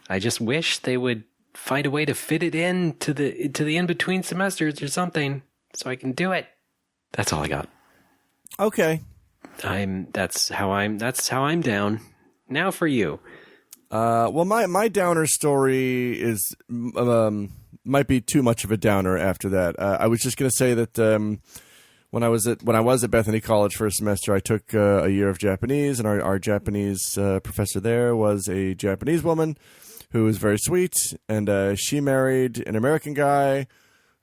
I just wish they would find a way to fit it in to the in-between semesters or something so I can do it. That's all I got. Okay. That's how I'm down. Now for you. Well, my downer story is might be too much of a downer after that. I was just going to say that when I was at Bethany College for a semester, I took a year of Japanese, and our Japanese professor there was a Japanese woman who was very sweet, and she married an American guy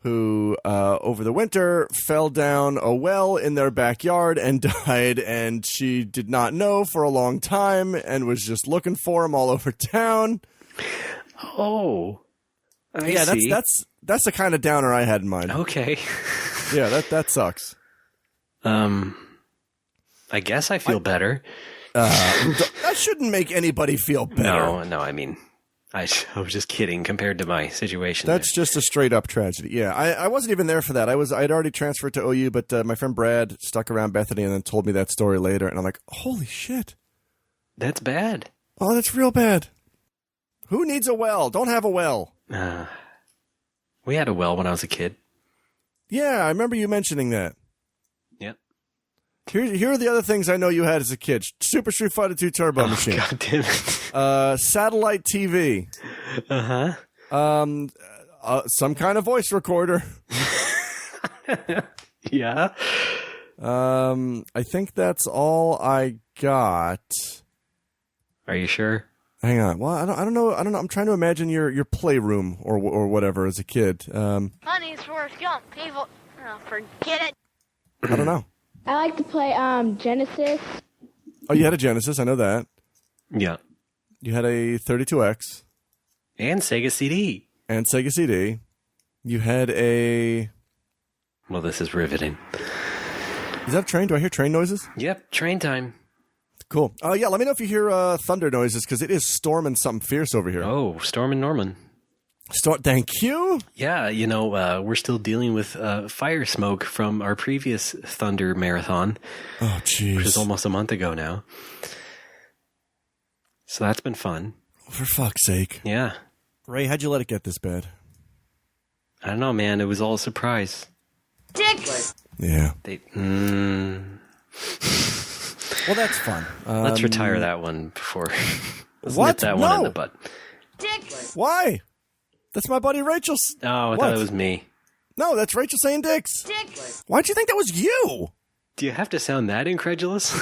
who over the winter fell down a well in their backyard and died, and she did not know for a long time and was just looking for him all over town. Oh, I see. That's the kind of downer I had in mind. Okay. Yeah, that sucks. I guess I feel better. That shouldn't make anybody feel better. No, I mean, I was just kidding compared to my situation. That's just a straight up tragedy. Yeah, I wasn't even there for that. I'd already transferred to OU, but my friend Brad stuck around Bethany and then told me that story later, and I'm like, holy shit. That's bad. Oh, that's real bad. Who needs a well? Don't have a well. We had a well when I was a kid. Yeah, I remember you mentioning that. Yep. Here are the other things I know you had as a kid. Super Street Fighter 2 Turbo Machine. God damn it. Satellite TV. Uh-huh. Some kind of voice recorder. Yeah. I think that's all I got. Are you sure? Hang on. Well, I don't know. I'm trying to imagine your playroom or whatever as a kid. Honey's Forrest Gump. People, forget it. I don't know. I like to play Genesis. Oh, you had a Genesis. I know that. Yeah. You had a 32X. And Sega CD. And Sega CD. You had a... Well, this is riveting. Is that a train? Do I hear train noises? Yep, train time. Cool. Yeah, let me know if you hear thunder noises, because it is storming something fierce over here. Oh, Storm and Norman. Thank you. Yeah, we're still dealing with fire smoke from our previous Thunder Marathon. Oh, jeez. Which is almost a month ago now. So that's been fun. For fuck's sake. Yeah. Ray, how'd you let it get this bad? I don't know, man. It was all a surprise. Dicks! Yeah. Well, that's fun. Let's retire that one before. Let's What? nip that one in the butt. Dicks! Why? That's my buddy Rachel's. Oh, I thought it was me. No, that's Rachel saying dicks. Dicks! Why'd you think that was you? Do you have to sound that incredulous?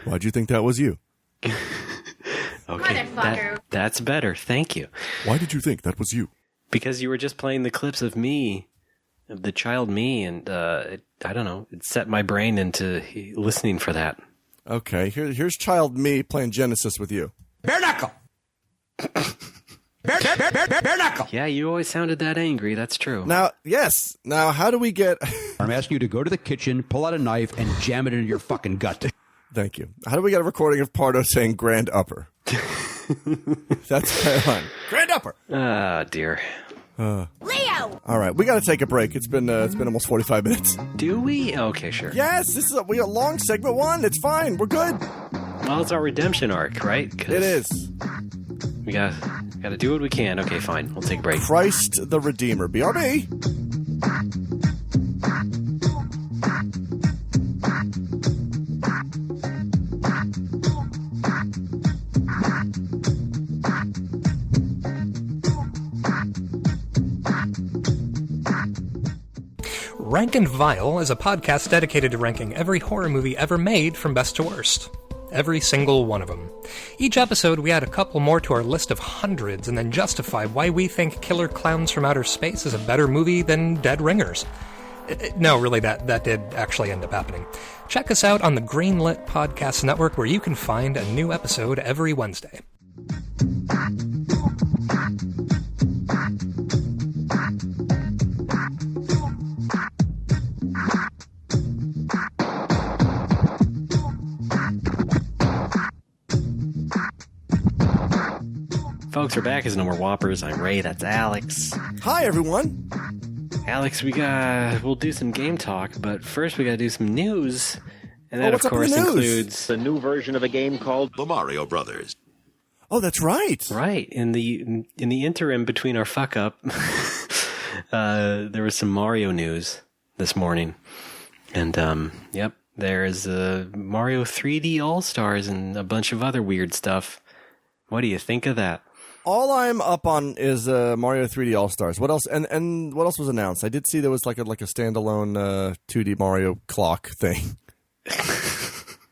Why'd you think that was you? Okay, Motherfucker. that's better. Thank you. Why did you think that was you? Because you were just playing the clips of me, of the child me, and I don't know, it set my brain into listening for that. Okay, here's child me playing Genesis with you. Bare knuckle. Bare knuckle. Yeah, you always sounded that angry. That's true. Now, yes. Now, how do we get... I'm asking you to go to the kitchen, pull out a knife, and jam it into your fucking gut. Thank you. How do we get a recording of Pardo saying grand upper? That's kind of fun. Grand upper. Ah, dear. Leo! All right, we got to take a break. It's been almost 45 minutes. Do we? Okay, sure. Yes, we got long segment 1. It's fine. We're good. Well, it's our redemption arc, right? It is. We got to do what we can. Okay, fine. We'll take a break. Christ the Redeemer. BRB. Rank and Vile is a podcast dedicated to ranking every horror movie ever made from best to worst. Every single one of them. Each episode, we add a couple more to our list of hundreds and then justify why we think Killer Clowns from Outer Space is a better movie than Dead Ringers. No, really, that did actually end up happening. Check us out on the Greenlit Podcast Network, where you can find a new episode every Wednesday. Folks, we're back as No More Whoppers. I'm Ray, that's Alex. Hi, everyone. Alex, we'll do some game talk, but first we got to do some news. And that, what's of course, up in the news? includes The new version of a game called The Mario Brothers. Oh, that's right. Right. In the interim between our fuck up, there was some Mario news this morning. And, yep, there's Mario 3D All-Stars and a bunch of other weird stuff. What do you think of that? All I'm up on is Mario 3D All-Stars. What else? And what else was announced? I did see there was like a standalone 2D Mario clock thing.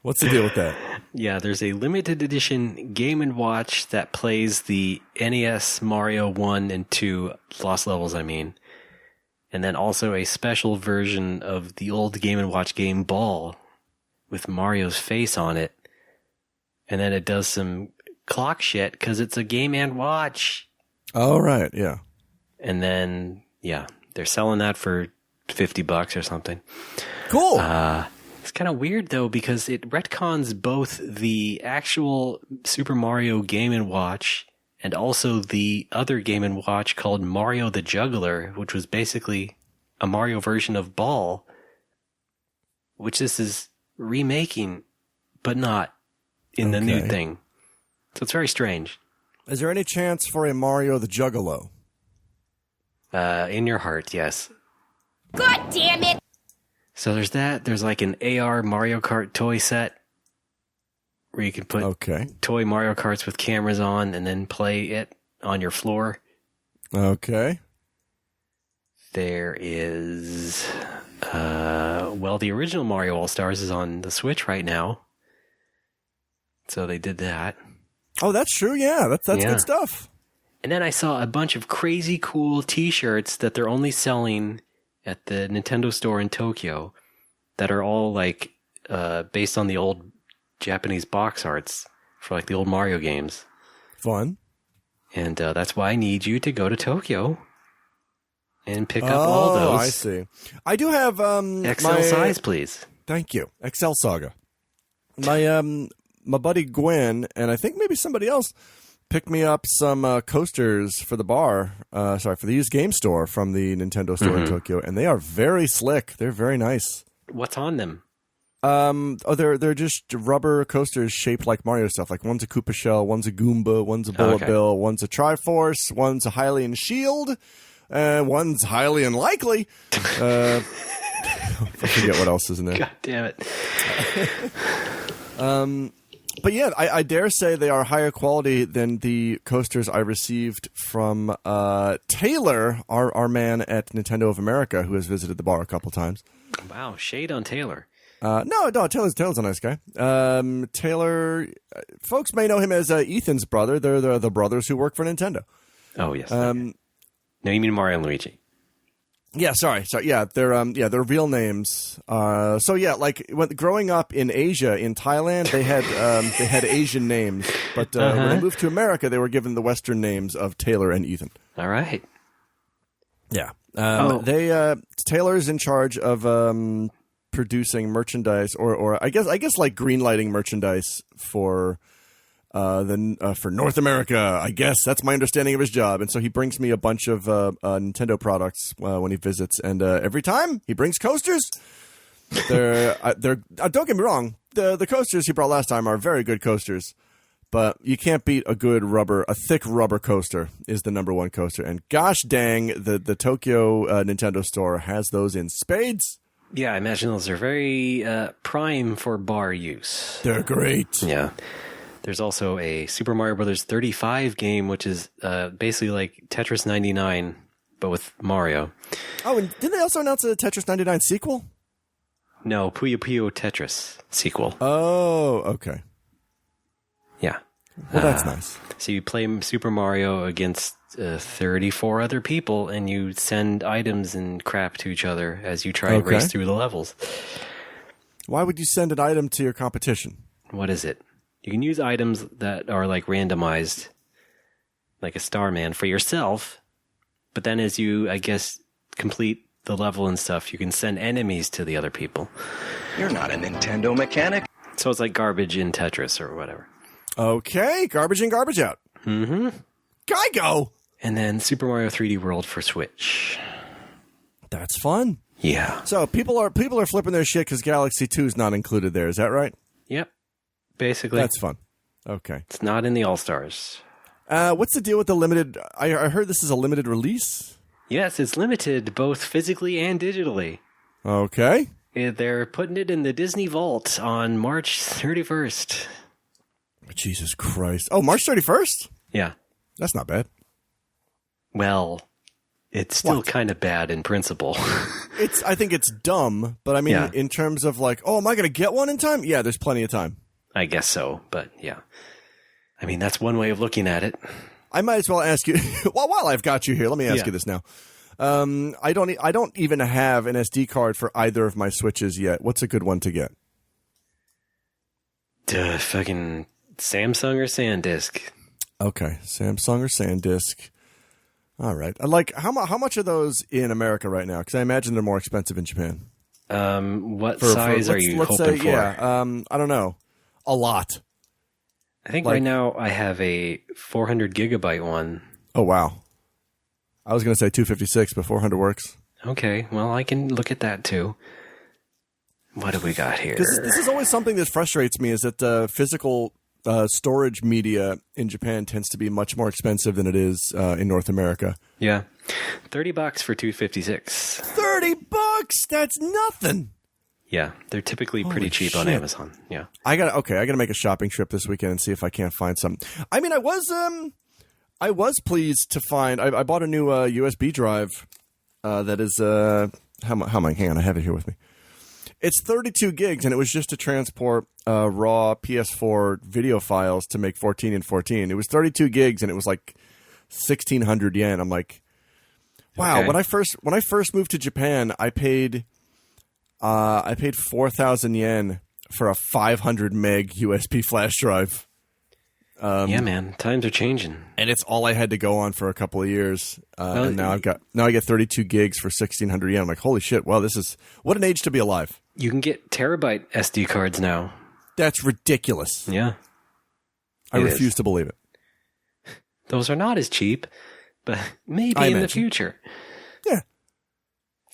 What's the deal with that? Yeah, there's a limited edition Game & Watch that plays the NES Mario 1 and 2 Lost Levels, I mean. And then also a special version of the old Game & Watch game Ball with Mario's face on it. And then it does some clock shit because it's a Game & Watch. Oh, right, yeah. And then, yeah, they're selling that for $50 or something. Cool. It's kind of weird, though, because it retcons both the actual Super Mario Game & Watch and also the other Game & Watch called Mario the Juggler, which was basically a Mario version of Ball, which this is remaking, but not in the new thing. So it's very strange. Is there any chance for a Mario the Juggalo? In your heart, yes. God damn it! So there's that. There's like an AR Mario Kart toy set where you can put toy Mario Karts with cameras on and then play it on your floor. Okay. There is, the original Mario All-Stars is on the Switch right now. So they did that. Oh, that's true. Yeah, that's good stuff. And then I saw a bunch of crazy cool T-shirts that they're only selling at the Nintendo store in Tokyo that are all like based on the old Japanese box arts for like the old Mario games. Fun. And that's why I need you to go to Tokyo and pick up all those. Oh, I see. I do have XL size, please. Thank you. XL Saga. My buddy Gwen, and I think maybe somebody else, picked me up some coasters for the for the used game store from the Nintendo store in Tokyo, and they are very slick. They're very nice. What's on them? They're just rubber coasters shaped like Mario stuff. Like one's a Koopa Shell, one's a Goomba, one's a Bullet Bill, one's a Triforce, one's a Hylian Shield, and one's Hylian Likely. I forget what else is in there. God damn it. But yeah, I dare say they are higher quality than the coasters I received from Taylor, our man at Nintendo of America, who has visited the bar a couple times. Wow, shade on Taylor. No, Taylor's a nice guy. Taylor, folks may know him as Ethan's brother. They're the brothers who work for Nintendo. Oh yes. No, you mean Mario and Luigi. Yeah, sorry. Yeah, they're real names. So yeah, like growing up in Asia, in Thailand, they had Asian names, but when they moved to America, they were given the Western names of Taylor and Ethan. All right. Yeah. Taylor's in charge of producing merchandise, or I guess like greenlighting merchandise for for North America. I guess that's my understanding of his job. And so he brings me a bunch of Nintendo products when he visits, and every time he brings coasters. They're don't get me wrong, the coasters he brought last time are very good coasters, but you can't beat a thick rubber coaster is the number one coaster. And gosh dang, the Tokyo Nintendo store has those in spades. Yeah, I imagine those are very prime for bar use. They're great. Yeah. There's also a Super Mario Brothers 35 game, which is basically like Tetris 99, but with Mario. Oh, and didn't they also announce a Tetris 99 sequel? No, Puyo Puyo Tetris sequel. Oh, okay. Yeah. Well, that's nice. So you play Super Mario against 34 other people, and you send items and crap to each other as you try and race through the levels. Why would you send an item to your competition? What is it? You can use items that are like randomized, like a Starman, for yourself. But then as you, I guess, complete the level and stuff, you can send enemies to the other people. You're not a Nintendo mechanic. So it's like garbage in Tetris or whatever. Okay, garbage in, garbage out. Mm-hmm. Geigo! And then Super Mario 3D World for Switch. That's fun. Yeah. So people are flipping their shit because Galaxy 2 is not included there. Is that right? Yep. Basically. That's fun. Okay. It's not in the All-Stars. What's the deal with the limited? I heard this is a limited release. Yes, it's limited both physically and digitally. Okay. They're putting it in the Disney Vault on March 31st. Jesus Christ. Oh, March 31st? Yeah. That's not bad. Well, it's still kind of bad in principle. I think it's dumb, but I mean, in terms of like, oh, am I going to get one in time? Yeah, there's plenty of time. I guess so, but yeah. I mean, that's one way of looking at it. I might as well ask you, while I've got you here, let me ask you this now. I don't even have an SD card for either of my Switches yet. What's a good one to get? Fucking Samsung or SanDisk. Okay, Samsung or SanDisk. All right. How much are those in America right now? Because I imagine they're more expensive in Japan. What size are you hoping for? Yeah, I don't know. A lot. I think right now I have a 400 gigabyte one. Oh, wow. I was going to say 256, but 400 works. Okay, well, I can look at that too. What do we got here? This is always something that frustrates me, is that physical storage media in Japan tends to be much more expensive than it is in North America. Yeah. $30 for 256. $30? That's nothing. Yeah, they're typically pretty cheap on Amazon. Yeah. I gotta make a shopping trip this weekend and see if I can't find some. I mean, I was pleased to find. I bought a new USB drive that is hang on, I have it here with me. It's 32 gigs, and it was just to transport raw PS4 video files to make 14 and 14. It was 32 gigs, and it was like 1,600 yen. I'm like, wow. Okay. When I first moved to Japan, I paid 4,000 yen for a 500 meg USB flash drive. Yeah, man, times are changing, and it's all I had to go on for a couple of years. And now I get 32 gigs for 1,600 yen. I'm like, holy shit! Wow, what an age to be alive. You can get terabyte SD cards now. That's ridiculous. Yeah, I refuse to believe it. Those are not as cheap, but maybe in the future. Yeah.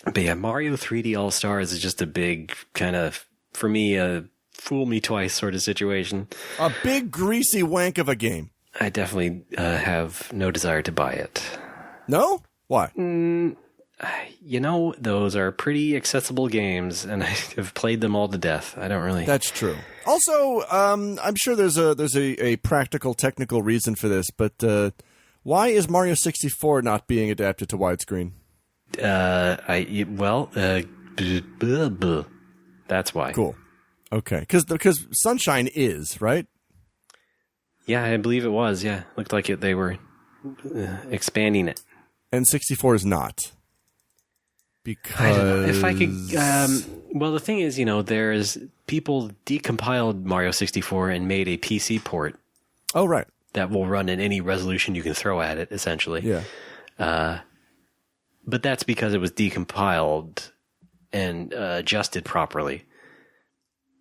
But yeah, Mario 3D All Stars is just a big kind of, for me, a fool me twice sort of situation. A big greasy wank of a game. I definitely have no desire to buy it. No? Why? You know, those are pretty accessible games, and I have played them all to death. I don't really. That's true. Also, I'm sure there's a practical, technical reason for this, but why is Mario 64 not being adapted to widescreen? That's why. Cool. Okay, because Sunshine is, right? Yeah, I believe it was. Yeah, looked like they were expanding it. And 64 is not. Because I don't know. If I could, well, the thing is, there's people decompiled Mario 64 and made a PC port. Oh, right. That will run in any resolution you can throw at it, essentially. Yeah. But that's because it was decompiled and adjusted properly.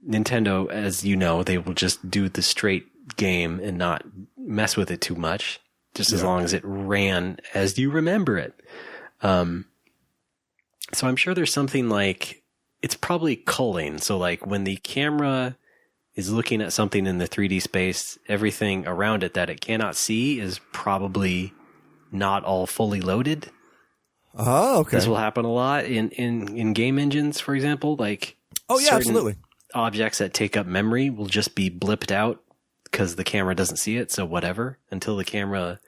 Nintendo, as you know, they will just do the straight game and not mess with it too much, just as long as it ran as you remember it. So I'm sure there's something like, it's probably culling. So like when the camera is looking at something in the 3D space, everything around it that it cannot see is probably not all fully loaded. Oh, okay. This will happen a lot in game engines, for example. Like, absolutely. Objects that take up memory will just be blipped out because the camera doesn't see it. So whatever, until the camera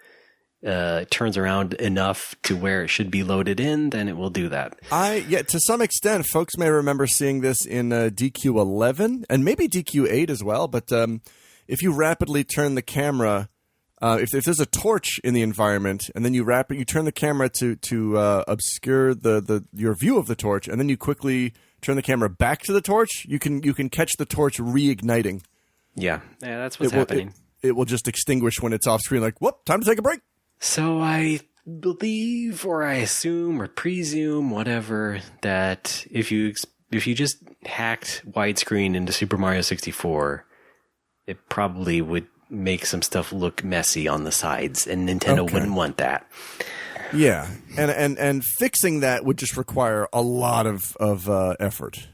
turns around enough to where it should be loaded in, then it will do that. To some extent, folks may remember seeing this in DQ11 and maybe DQ8 as well. But if you rapidly turn the camera, if there's a torch in the environment, and then you turn the camera to obscure your view of the torch, and then you quickly turn the camera back to the torch, you can catch the torch reigniting. Yeah, that's what's happening. It will just extinguish when it's off screen. Like, whoop, time to take a break. So I believe, or I assume, or presume, whatever, that if you just hacked widescreen into Super Mario 64, it probably would make some stuff look messy on the sides, and Nintendo wouldn't want that. Yeah, and fixing that would just require a lot of effort.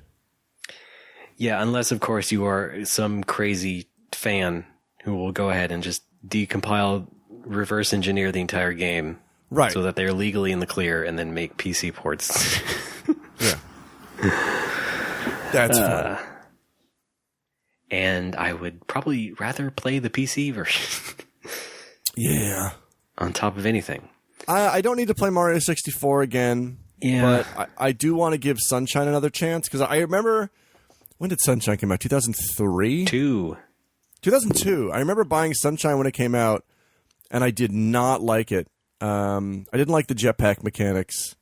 Yeah, unless, of course, you are some crazy fan who will go ahead and just decompile, reverse engineer the entire game. Right. So that they're legally in the clear and then make PC ports. Yeah. That's fun. And I would probably rather play the PC version. Yeah. On top of anything. I don't need to play Mario 64 again. Yeah. But I do want to give Sunshine another chance, because I remember... When did Sunshine come out? 2003? 2002. I remember buying Sunshine when it came out, and I did not like it. I didn't like the jetpack mechanics.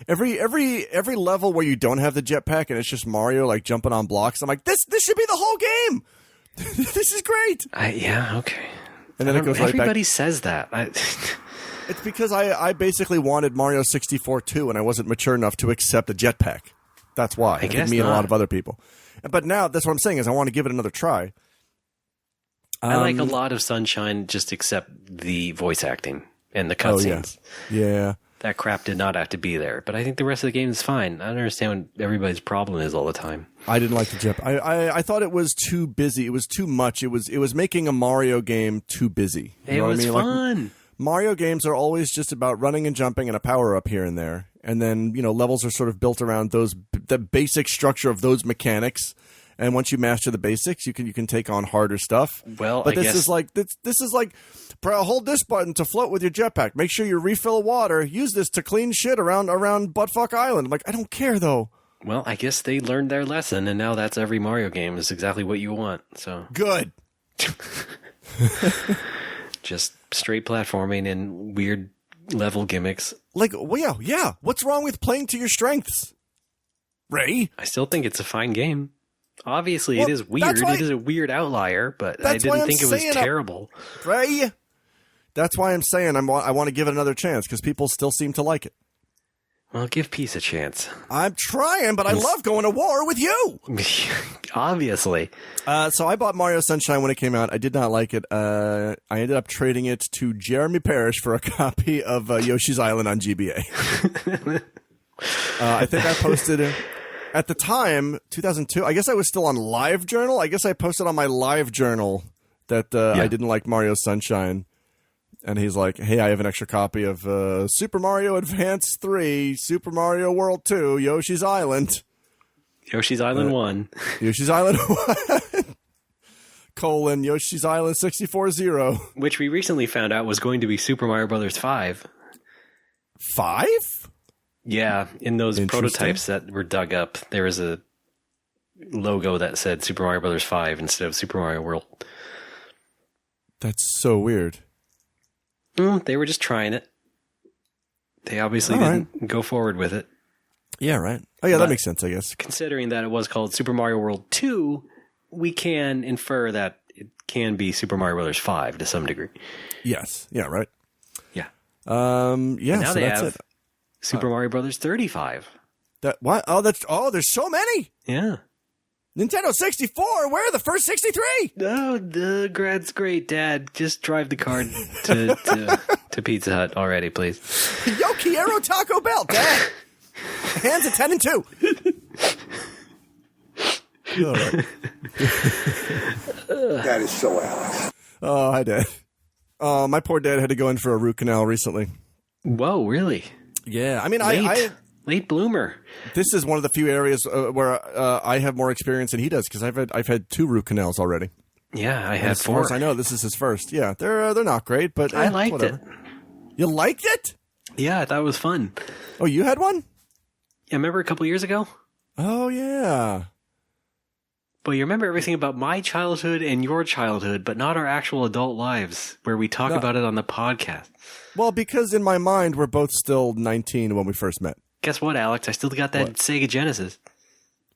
every level where you don't have the jetpack and it's just Mario like jumping on blocks, I'm like, this should be the whole game. This is great. Yeah, okay. And then it goes right back. Everybody says that. It's because I basically wanted Mario 64 too, and I wasn't mature enough to accept a jetpack. That's why. I guess me not. And a lot of other people. But now that's what I'm saying is I want to give it another try. I like a lot of Sunshine, just except the voice acting and the cutscenes. Yeah. That crap did not have to be there. But I think the rest of the game is fine. I don't understand what everybody's problem is all the time. I didn't like the jetpack. I thought it was too busy. It was too much. It was making a Mario game too busy. It was fun. Like, Mario games are always just about running and jumping and a power-up here and there. And then, levels are sort of built around the basic structure of those mechanics. And once you master the basics, you can take on harder stuff. Well, but this is like hold this button to float with your jetpack. Make sure you refill water. Use this to clean shit around Buttfuck Island. I'm like, I don't care though. Well, I guess they learned their lesson, and now that's every Mario game is exactly what you want. So good. Just straight platforming and weird level gimmicks. Like, well, yeah. What's wrong with playing to your strengths, Ray? I still think it's a fine game. Obviously, it is weird. It is a weird outlier, but I didn't think it was terrible. Ray, that's why I'm saying I want to give it another chance, because people still seem to like it. Well, give peace a chance. I'm trying, but I love going to war with you. Obviously. So I bought Mario Sunshine when it came out. I did not like it. I ended up trading it to Jeremy Parrish for a copy of Yoshi's Island on GBA. I think I posted it. At the time, 2002, I guess I was still on LiveJournal. I guess I posted on my LiveJournal that I didn't like Mario Sunshine. And he's like, hey, I have an extra copy of Super Mario Advance 3, Super Mario World 2, Yoshi's Island. Yoshi's Island 1. Yoshi's Island 1. Yoshi's Island 64-0. Which we recently found out was going to be Super Mario Brothers 5. 5? Yeah, in those prototypes that were dug up, there was a logo that said Super Mario Brothers 5 instead of Super Mario World. That's so weird. They were just trying it. They obviously didn't go forward with it. Yeah, right. Oh, yeah, that makes sense, I guess. Considering that it was called Super Mario World 2, we can infer that it can be Super Mario Brothers 5 to some degree. Yes. Yeah, right. Yeah. Yeah, now so they that's have it. Super Mario Brothers 35. What? There's so many. Yeah. Nintendo 64. Where are the first 63? Oh, that's great, Dad. Just drive the car to Pizza Hut already, please. Yo, quiero Taco Bell, Dad. Hands at 10 and 2. All right. That is so Alex. Oh, hi, Dad. Oh, my poor dad had to go in for a root canal recently. Whoa, really? Yeah, I mean, late bloomer. This is one of the few areas where I have more experience than he does, because I've had 2 root canals already. Yeah, I had 4. As far as I know, this is his first. Yeah, they're not great, but I liked whatever. it. You liked it? Yeah, I thought it was fun. Oh, you had one? Yeah, remember a couple years ago? Oh, yeah. But you remember everything about my childhood and your childhood, but not our actual adult lives, where we talk about it on the podcast. Well, because in my mind, we're both still 19 when we first met. Guess what, Alex? I still got that Sega Genesis.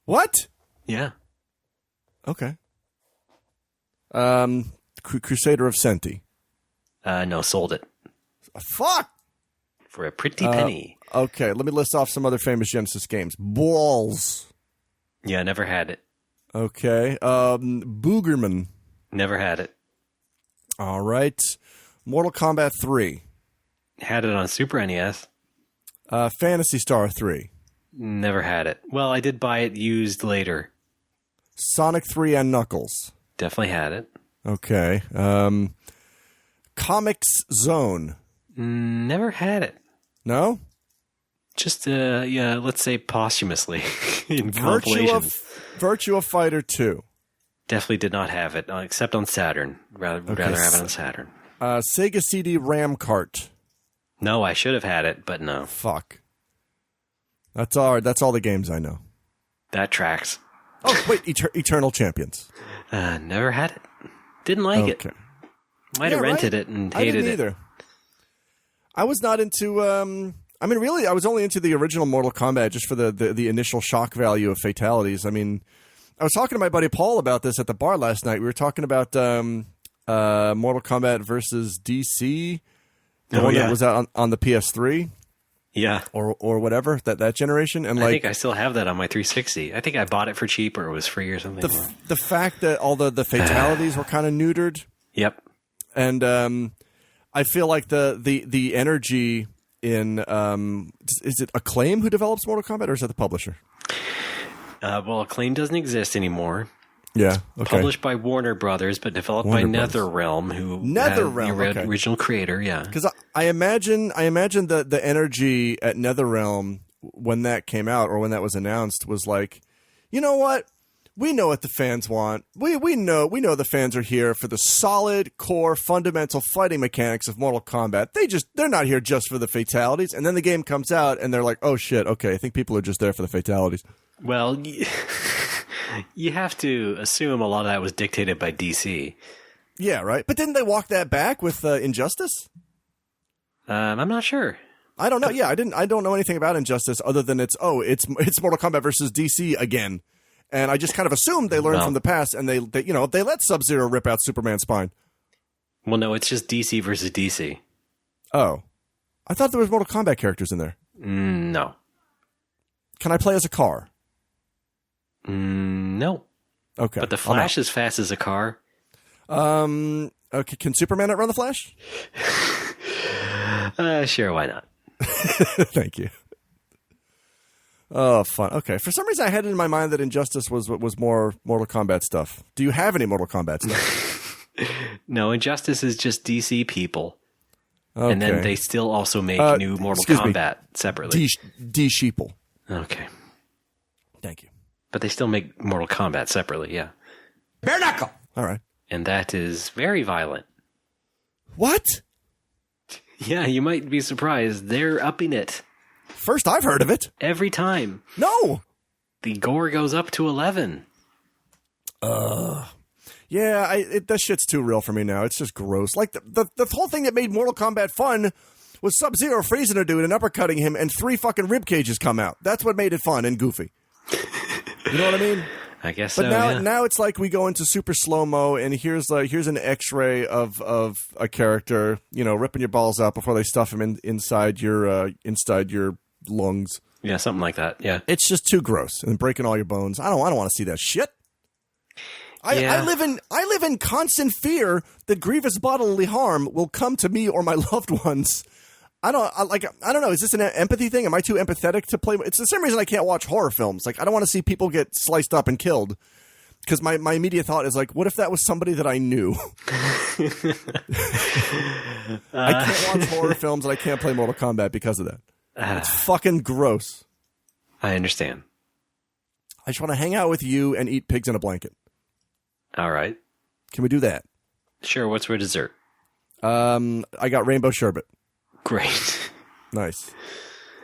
What? Yeah. Okay. Crusader of Senti. No, sold it. Fuck! For a pretty penny. Okay, let me list off some other famous Genesis games. Balls. Yeah, never had it. Okay. Boogerman. Never had it. All right. Mortal Kombat 3. Had it on Super NES. Phantasy Star 3. Never had it. Well, I did buy it used later. Sonic 3 and Knuckles. Definitely had it. Okay. Comics Zone. Never had it. No? Just, let's say posthumously in compilations. Virtua Fighter 2. Definitely did not have it, except on Saturn. Rather have it on Saturn. Sega CD RAM Cart. No, I should have had it, but no. Fuck. That's all the games I know. That tracks. Oh, wait, Eternal Champions. Never had it. Didn't like it. Might have rented it and hated I didn't either. I was not into... really, I was only into the original Mortal Kombat just for the initial shock value of fatalities. I mean, I was talking to my buddy Paul about this at the bar last night. We were talking about Mortal Kombat versus DC. The one that was out on the PS3. Yeah. Or whatever, that generation. And I think I still have that on my 360. I think I bought it for cheap or it was free or something. The fact that all the fatalities were kind of neutered. Yep. And I feel like the energy in is it Acclaim who develops Mortal Kombat, or is that the publisher? Well, Acclaim doesn't exist anymore. Yeah, okay. Published by Warner Brothers, but developed by NetherRealm, who the original creator. Yeah, because I imagine the energy at NetherRealm when that came out or when that was announced was like, you know what? We know what the fans want. We know the fans are here for the solid core fundamental fighting mechanics of Mortal Kombat. They're not here just for the fatalities. And then the game comes out and they're like, oh shit, okay, I think people are just there for the fatalities. Well, you have to assume a lot of that was dictated by DC. Yeah, right. But didn't they walk that back with Injustice? I'm not sure. I don't know. Yeah, I don't know anything about Injustice other than it's Mortal Kombat versus DC again. And I just kind of assumed they learned from the past, and they let Sub-Zero rip out Superman's spine. Well, no, it's just DC versus DC. Oh, I thought there was Mortal Kombat characters in there. No. Can I play as a car? No. Okay, but the Flash is fast as a car. Okay, can Superman outrun the Flash? Sure, why not? Thank you. Oh, fun. Okay. For some reason, I had it in my mind that Injustice was more Mortal Kombat stuff. Do you have any Mortal Kombat stuff? No, Injustice is just DC people. Okay. And then they still also make new Mortal Kombat separately. D-Sheeple. Okay. Thank you. But they still make Mortal Kombat separately, yeah. Bare knuckle! All right. And that is very violent. What? Yeah, you might be surprised. They're upping it. First I've heard of it. Every time. No. The gore goes up to 11. Yeah, that shit's too real for me now. It's just gross. Like, the whole thing that made Mortal Kombat fun was Sub-Zero freezing a dude and uppercutting him and 3 fucking rib cages come out. That's what made it fun and goofy. You know what I mean? I guess but so, now it's like we go into super slow-mo and here's an X-ray of a character, ripping your balls out before they stuff him inside your lungs. Yeah, something like that. Yeah. It's just too gross and breaking all your bones. I don't want to see that shit. I live in constant fear that grievous bodily harm will come to me or my loved ones. I don't know. Is this an empathy thing? Am I too empathetic to play? It's the same reason I can't watch horror films. Like, I don't want to see people get sliced up and killed. Because my immediate thought is like, what if that was somebody that I knew? I can't watch horror films and I can't play Mortal Kombat because of that. It's fucking gross. I understand. I just want to hang out with you and eat pigs in a blanket. All right. Can we do that? Sure. What's for dessert? I got rainbow sherbet. Great. Nice.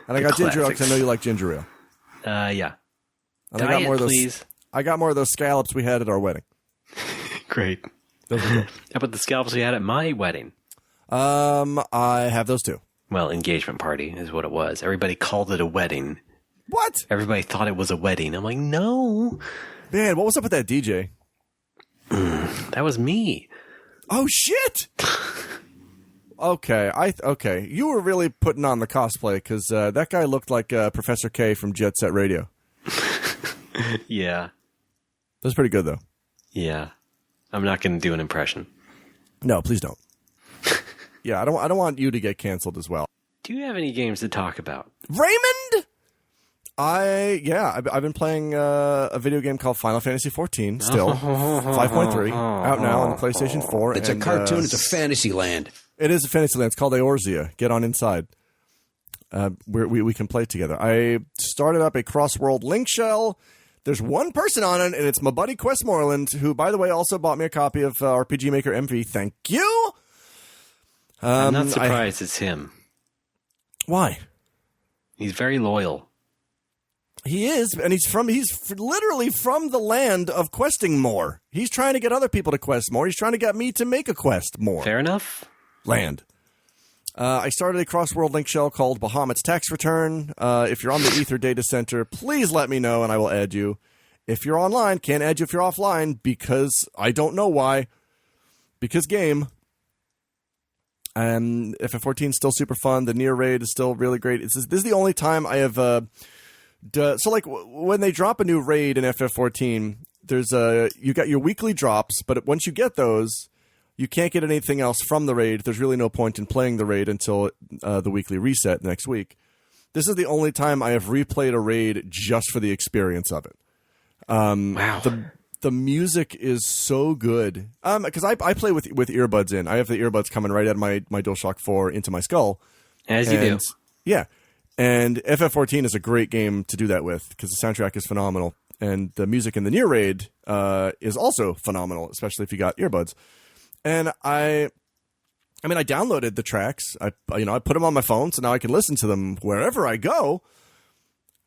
And I got ginger ale because I know you like ginger ale. Yeah. And I got more of those. Please. I got more of those scallops we had at our wedding. Great. Those are good. How about the scallops we had at my wedding? I have those too. Well, engagement party is what it was. Everybody called it a wedding. What? Everybody thought it was a wedding. I'm like, no. Man, what was up with that DJ? That was me. Oh, shit. Okay. You were really putting on the cosplay because that guy looked like Professor K from Jet Set Radio. Yeah. That's pretty good, though. Yeah. I'm not going to do an impression. No, please don't. Yeah, I don't want you to get canceled as well. Do you have any games to talk about? Raymond? I've been playing a video game called Final Fantasy XIV, still. 5.3, out now on the PlayStation 4. It's a cartoon. It's a fantasy land. It is a fantasy land. It's called Eorzea. Get on inside. We can play together. I started up a cross-world link shell. There's one person on it, and it's my buddy Questmoreland, who, by the way, also bought me a copy of RPG Maker MV. Thank you! I'm not surprised it's him. Why? He's very loyal. He is, and he's literally from the land of questing more. He's trying to get other people to quest more. He's trying to get me to make a quest more. Fair enough. Land. I started a cross-world link shell called Bahamut's Tax Return. If you're on the Ether Data Center, please let me know and I will add you. If you're online, can't add you if you're offline because I don't know why. Because game. And FF14 is still super fun. The Nier raid is still really great. This is the only time I have... so, like, when they drop a new raid in FF14, there's you got your weekly drops, but once you get those... You can't get anything else from the raid. There's really no point in playing the raid until the weekly reset next week. This is the only time I have replayed a raid just for the experience of it. Wow. The music is so good. Because I play with earbuds in. I have the earbuds coming right out of my DualShock 4 into my skull. As you do. Yeah. And FF14 is a great game to do that with because the soundtrack is phenomenal. And the music in the Nier raid is also phenomenal, especially if you got earbuds. And I downloaded the tracks. I put them on my phone, so now I can listen to them wherever I go.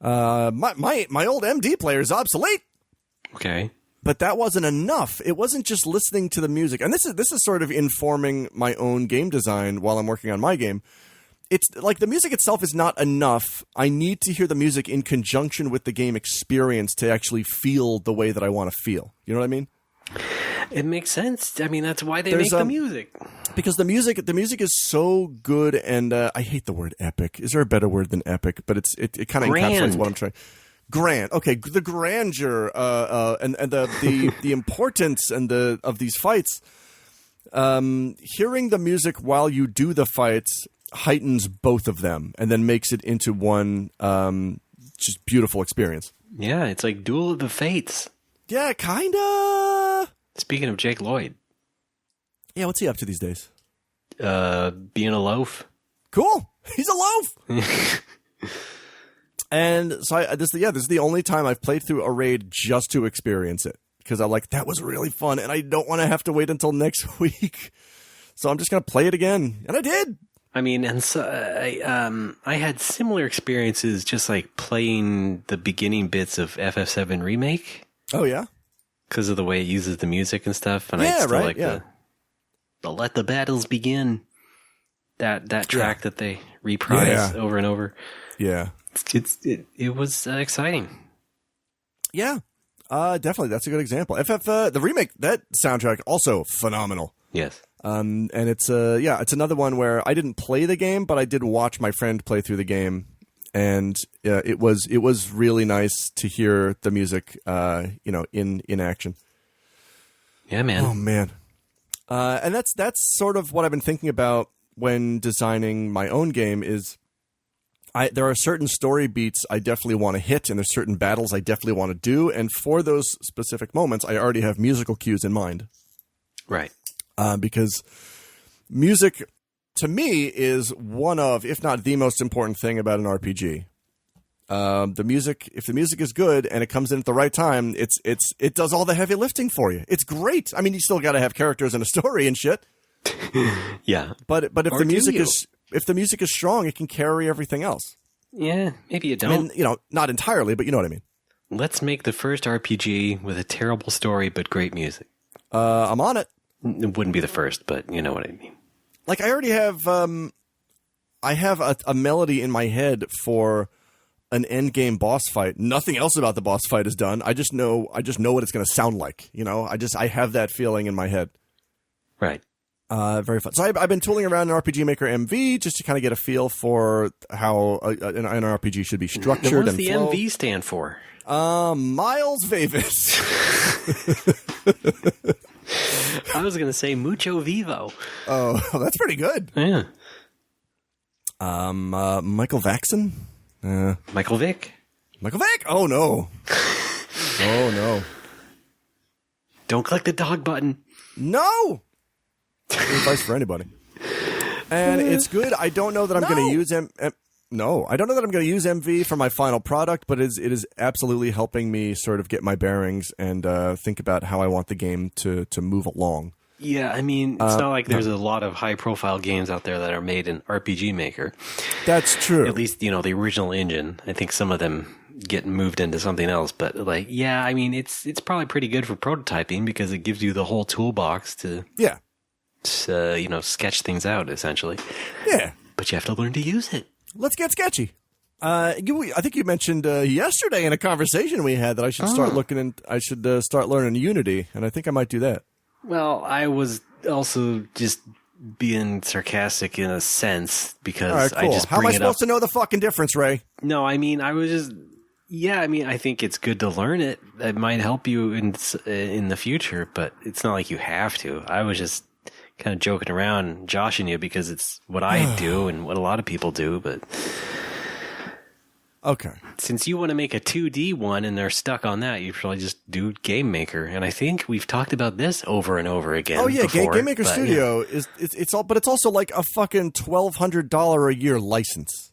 My old MD player is obsolete. Okay, but that wasn't enough. It wasn't just listening to the music, and this is sort of informing my own game design while I'm working on my game. It's like the music itself is not enough. I need to hear the music in conjunction with the game experience to actually feel the way that I want to feel. You know what I mean? It makes sense. I mean, that's why they make the music. Because the music is so good, and I hate the word epic. Is there a better word than epic? But it kind of encapsulates what I'm trying. Grand. Okay, the grandeur and the importance of these fights. Hearing the music while you do the fights heightens both of them, and then makes it into one just beautiful experience. Yeah, it's like Duel of the Fates. Yeah, kinda. Speaking of Jake Lloyd. Yeah, what's he up to these days? Being a loaf. Cool. He's a loaf. And so this is the only time I've played through a raid just to experience it. Because I'm like, that was really fun, and I don't want to have to wait until next week. So I'm just going to play it again. And I did. I mean, and so I had similar experiences just like playing the beginning bits of FF7 Remake. Oh, yeah? Because of the way it uses the music and stuff. And I still like the Let the Battles Begin. That track that they reprise over and over. Yeah. It was exciting. Yeah. Definitely. That's a good example. The remake, that soundtrack, also phenomenal. Yes. And it's it's another one where I didn't play the game, but I did watch my friend play through the game. And it was really nice to hear the music, in action. Yeah, man. Oh man. And that's sort of what I've been thinking about when designing my own game. Is there are certain story beats I definitely want to hit, and there's certain battles I definitely want to do, and for those specific moments, I already have musical cues in mind. Right. Because music, to me, is one of, if not the most important thing about an RPG. The music, if the music is good and it comes in at the right time, it does all the heavy lifting for you. It's great. I mean, you still got to have characters and a story and shit. Yeah. But if the music is strong, it can carry everything else. Yeah, maybe you don't. I mean, not entirely, but you know what I mean. Let's make the first RPG with a terrible story but great music. I'm on it. It wouldn't be the first, but you know what I mean. Like, I already have a melody in my head for an end game boss fight. Nothing else about the boss fight is done. I just know what it's going to sound like. I have that feeling in my head. Right. Very fun. So I've been tooling around in RPG Maker MV just to kind of get a feel for how an RPG should be structured. What does the MV stand for? Miles Vavis. I was going to say Mucho Vivo. Oh, that's pretty good. Yeah. Michael Vaxon? Michael Vick? Michael Vick? Oh, no. Oh, no. Don't click the dog button. No! Advice for anybody. And it's good. I don't know that I'm going to use No, I don't know that I'm going to use MV for my final product, but it is absolutely helping me sort of get my bearings and think about how I want the game to move along. Yeah, I mean, it's not like there's a lot of high-profile games out there that are made in RPG Maker. That's true. At least, the original engine. I think some of them get moved into something else, but I mean, it's probably pretty good for prototyping because it gives you the whole toolbox to sketch things out, essentially. Yeah. But you have to learn to use it. Let's get sketchy. I think you mentioned yesterday in a conversation we had that I should start start learning Unity, and I think I might do that. Well, I was also just being sarcastic in a sense because right, cool. I just How am I supposed to know the fucking difference, Ray? No, I mean, I was just... Yeah, I mean, I think it's good to learn it. It might help you in the future, but it's not like you have to. I was just kind of joking around, joshing you because it's what I do and what a lot of people do, but... Okay. Since you want to make a 2D one and they're stuck on that, you probably just do Game Maker. And I think we've talked about this over and over again. Oh yeah, before, Game Maker Studio it's also like a fucking $1,200 a year license.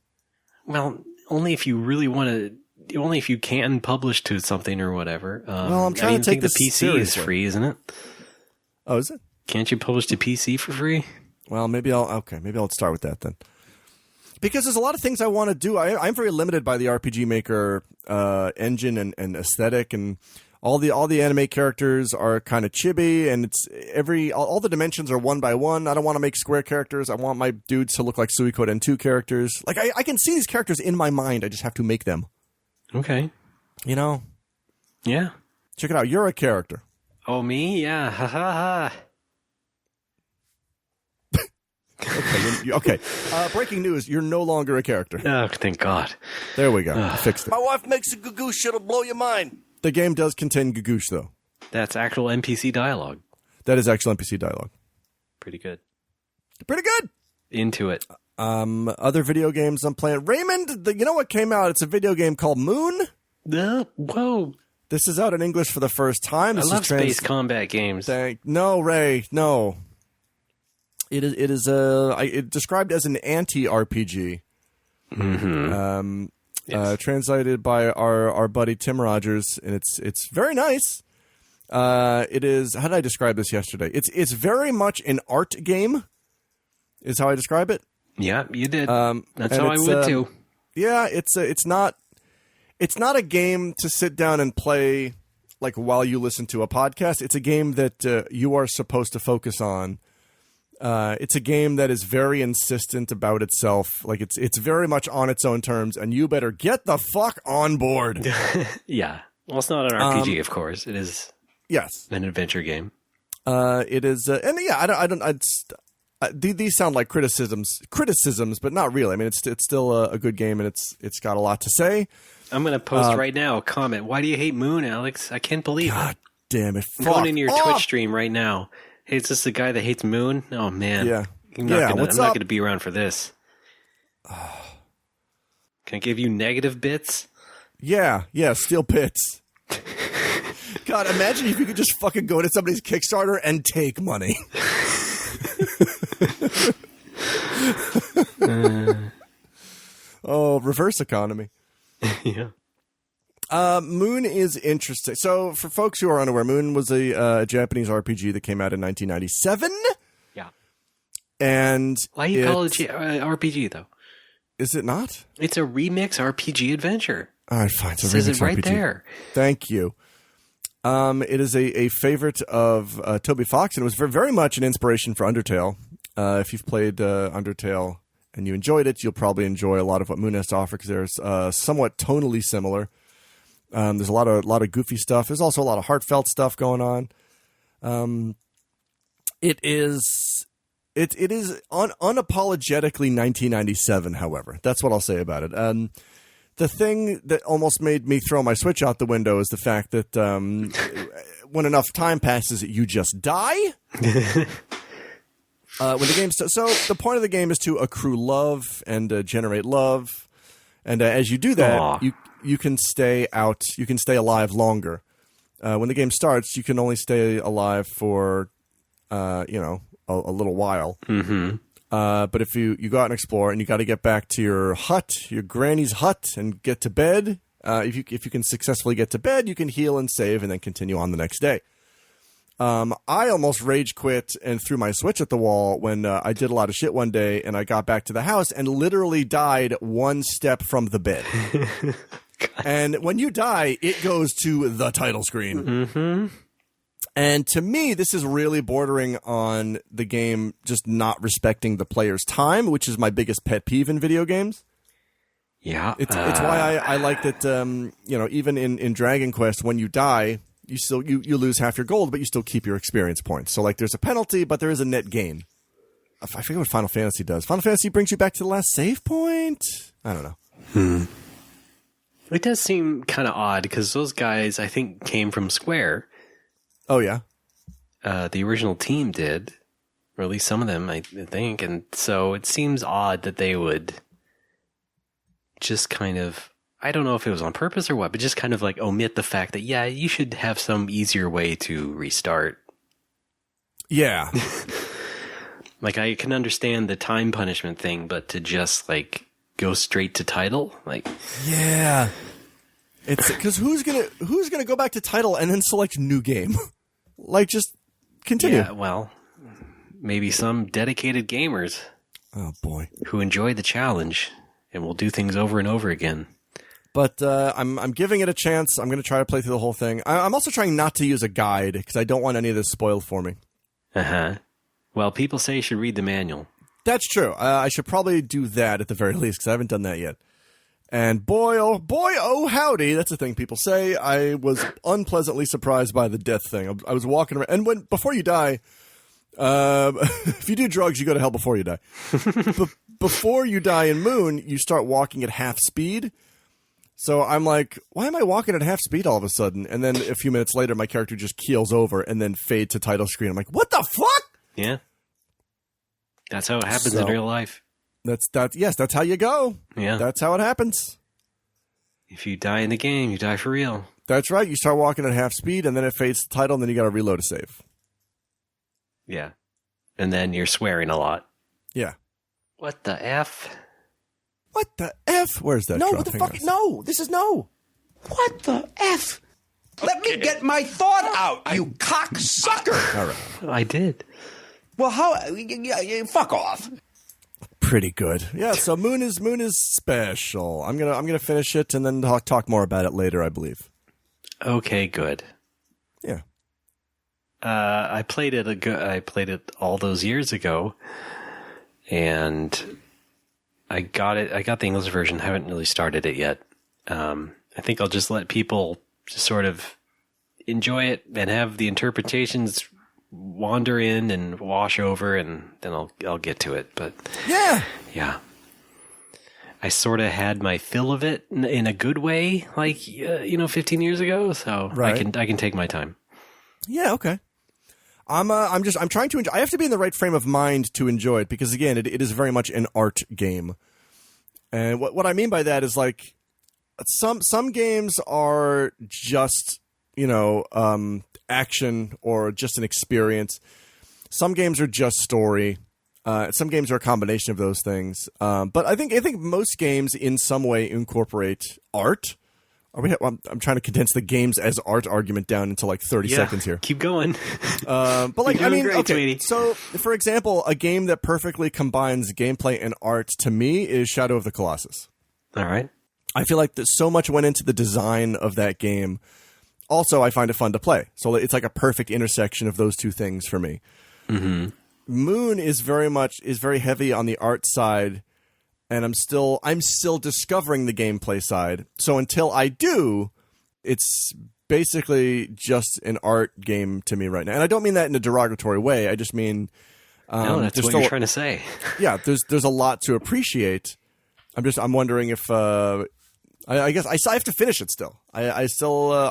Well, only if you really want to. Only if you can publish to something or whatever. Well, I'm trying to take the PC seriously. is free, isn't it? Oh, is it? Can't you publish to PC for free? Well, maybe I'll start with that then. Because there's a lot of things I want to do. I'm very limited by the RPG Maker engine and aesthetic, and all the anime characters are kind of chibi, and it's all the dimensions are one by one. I don't want to make square characters. I want my dudes to look like Suikoden and 2 characters. Like I can see these characters in my mind. I just have to make them. Okay. Yeah. Check it out. You're a character. Oh, me? Yeah. Ha ha ha. Okay. Breaking news. You're no longer a character. Oh, thank God. There we go. I fixed it. My wife makes a gagoosh. It'll blow your mind. The game does contain gagoosh, though. That's actual NPC dialogue. That is actual NPC dialogue. Pretty good. Pretty good. Into it. Other video games I'm playing. Raymond, you know what came out? It's a video game called Moon. Whoa. This is out in English for the first time. I love space combat games. No, Ray, no. It is described as an anti-RPG. Mm-hmm. Translated by our buddy Tim Rogers, and it's very nice. It is. How did I describe this yesterday? It's very much an art game. Is how I describe it. Yeah, you did. That's how I would too. Yeah, it's not a game to sit down and play like while you listen to a podcast. It's a game that you are supposed to focus on. It's a game that is very insistent about itself. Like it's very much on its own terms, and you better get the fuck on board. Yeah. Well, it's not an RPG, of course. It is. Yes. An adventure game. It is, and yeah, these sound like criticisms, but not really. I mean, it's still a good game, and it's got a lot to say. I'm going to post right now a comment. Why do you hate Moon, Alex? I can't believe God it. Damn it! I'm going into your Twitch stream right now. Hey, is this the guy that hates Moon? Oh man, yeah. I'm not going to be around for this. Can I give you negative bits? Yeah, steal bits. God, imagine if you could just fucking go to somebody's Kickstarter and take money. Oh, reverse economy. Yeah. Moon is interesting. So, for folks who are unaware, Moon was a Japanese RPG that came out in 1997. Yeah. And why do you call it RPG though? Is it not? It's a remix RPG adventure. All right, fine. It's a remix says it right RPG. there. Thank you. It is a favorite of Toby Fox, and it was very much an inspiration for Undertale. If you've played Undertale and you enjoyed it, you'll probably enjoy a lot of what Moon has to offer because they're somewhat tonally similar. There's a lot of goofy stuff. There's also a lot of heartfelt stuff going on. It is unapologetically 1997. However, that's what I'll say about it. The thing that almost made me throw my Switch out the window is the fact that when enough time passes, you just die. When the game so the point of the game is to accrue love and generate love, and as you do that, you can stay out. You can stay alive longer. When the game starts, you can only stay alive for a little while. Mm-hmm. But if you go out and explore, and you got to get back to your granny's hut, and get to bed. If you can successfully get to bed, you can heal and save, and then continue on the next day. I almost rage quit and threw my Switch at the wall when I did a lot of shit one day, and I got back to the house and literally died one step from the bed. And when you die, it goes to the title screen. Mm-hmm. And to me, this is really bordering on the game just not respecting the player's time, which is my biggest pet peeve in video games. Yeah. It's why I like that, even in Dragon Quest, when you die, you lose half your gold, but you still keep your experience points. So, there's a penalty, but there is a net gain. I forget what Final Fantasy does. Final Fantasy brings you back to the last save point? I don't know. It does seem kind of odd, because those guys, I think, came from Square. Oh, yeah? The original team did. Or at least some of them, I think. And so it seems odd that they would just kind of... I don't know if it was on purpose or what, but just kind of omit the fact that, yeah, you should have some easier way to restart. Yeah. I can understand the time punishment thing, but to just, go straight to title? Yeah. It's because who's gonna go back to title and then select new game? Just continue. Yeah, well, maybe some dedicated gamers. Oh, boy. Who enjoy the challenge and will do things over and over again. But I'm giving it a chance. I'm going to try to play through the whole thing. I'm also trying not to use a guide because I don't want any of this spoiled for me. Uh-huh. Well, people say you should read the manual. That's true. I should probably do that at the very least because I haven't done that yet. And boy, oh, howdy, that's the thing people say. I was unpleasantly surprised by the death thing. I was walking around. And before you die, if you do drugs, you go to hell before you die. Before you die in Moon, you start walking at half speed. So I'm like, why am I walking at half speed all of a sudden? And then a few minutes later, my character just keels over and then fade to title screen. I'm like, what the fuck? Yeah. That's how it happens in real life. Yes, that's how you go. Yeah. That's how it happens. If you die in the game, you die for real. That's right. You start walking at half speed and then it fades to title and then you got to reload a save. Yeah. And then you're swearing a lot. Yeah. What the F? What the F? Where's that? No, what the fuck? No, this is no. What the F? Let me get my thought out, you cocksucker. All right. I did. Well, how? Fuck off. Pretty good. Yeah. So Moon is special. I'm gonna finish it and then talk more about it later, I believe. Okay. Good. Yeah. I played it all those years ago, and I got it. I got the English version. Haven't really started it yet. I think I'll just let people just sort of enjoy it and have the interpretations wander in and wash over, and then I'll get to it. But yeah. I sort of had my fill of it in a good way, 15 years ago. So right. I can take my time. Yeah. Okay. I'm trying to enjoy. I have to be in the right frame of mind to enjoy it because again, it is very much an art game. And what I mean by that is some games are just, action or just an experience. Some games are just story. Some games are a combination of those things. But I think most games in some way incorporate art. I'm trying to condense the games as art argument down into 30 seconds here. Keep going. But great, okay. Sweetie. So, for example, a game that perfectly combines gameplay and art to me is Shadow of the Colossus. All right. I feel like so much went into the design of that game. Also, I find it fun to play. So it's like a perfect intersection of those two things for me. Mm-hmm. Moon is very heavy on the art side, and I'm still discovering the gameplay side. So until I do, it's basically just an art game to me right now. And I don't mean that in a derogatory way. I just mean no, that's what you're trying to say. Yeah, there's a lot to appreciate. I'm wondering if I guess I have to finish it still. I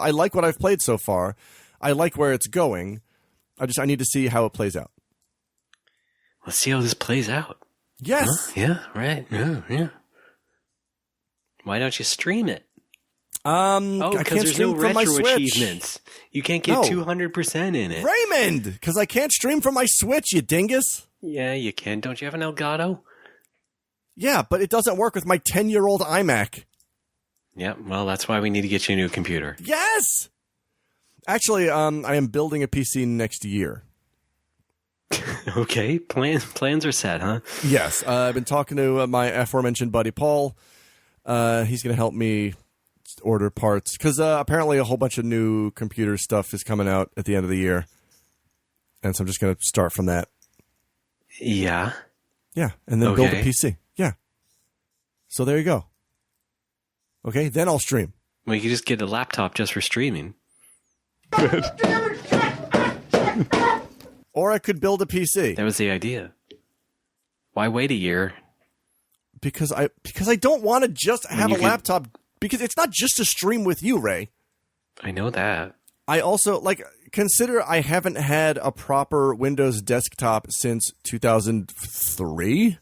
like what I've played so far. I like where it's going. I need to see how it plays out. Let's see how this plays out. Yes. Huh? Yeah, right. Yeah. Why don't you stream it? Because there's no retro achievements. You can't get 200% in it. Raymond, because I can't stream from my Switch, you dingus. Yeah, you can. Don't you have an Elgato? Yeah, but it doesn't work with my 10-year-old iMac. Yeah, well, that's why we need to get you a new computer. Yes! Actually, I am building a PC next year. Okay, plans are set, huh? Yes, I've been talking to my aforementioned buddy Paul. He's going to help me order parts because apparently a whole bunch of new computer stuff is coming out at the end of the year, and so I'm just going to start from that. Yeah, and then build a PC. Yeah, so there you go. Okay, then I'll stream. Well, you can just get a laptop just for streaming. Good. Or I could build a PC. That was the idea. Why wait a year? Because I don't want to just have a laptop. Because it's not just to stream with you, Ray. I know that. I also, consider I haven't had a proper Windows desktop since 2003.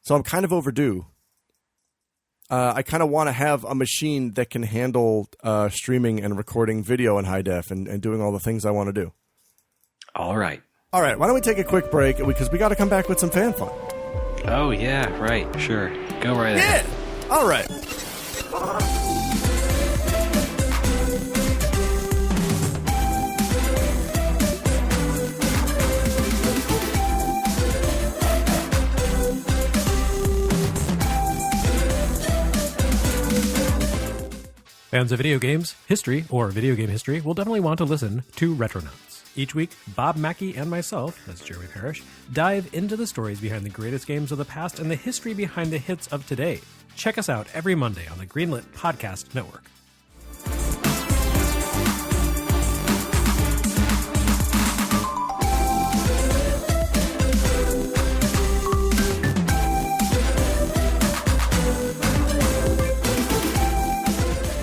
So I'm kind of overdue. I kind of want to have a machine that can handle streaming and recording video in high def and doing all the things I want to do. All right. Why don't we take a quick break because we got to come back with some fan fun. Oh, yeah, right. Sure. Go right ahead. Yeah. All right. Fans of video games, history, or video game history will definitely want to listen to Retronauts. Each week, Bob Mackey and myself, that's Jeremy Parrish, dive into the stories behind the greatest games of the past and the history behind the hits of today. Check us out every Monday on the Greenlit Podcast Network.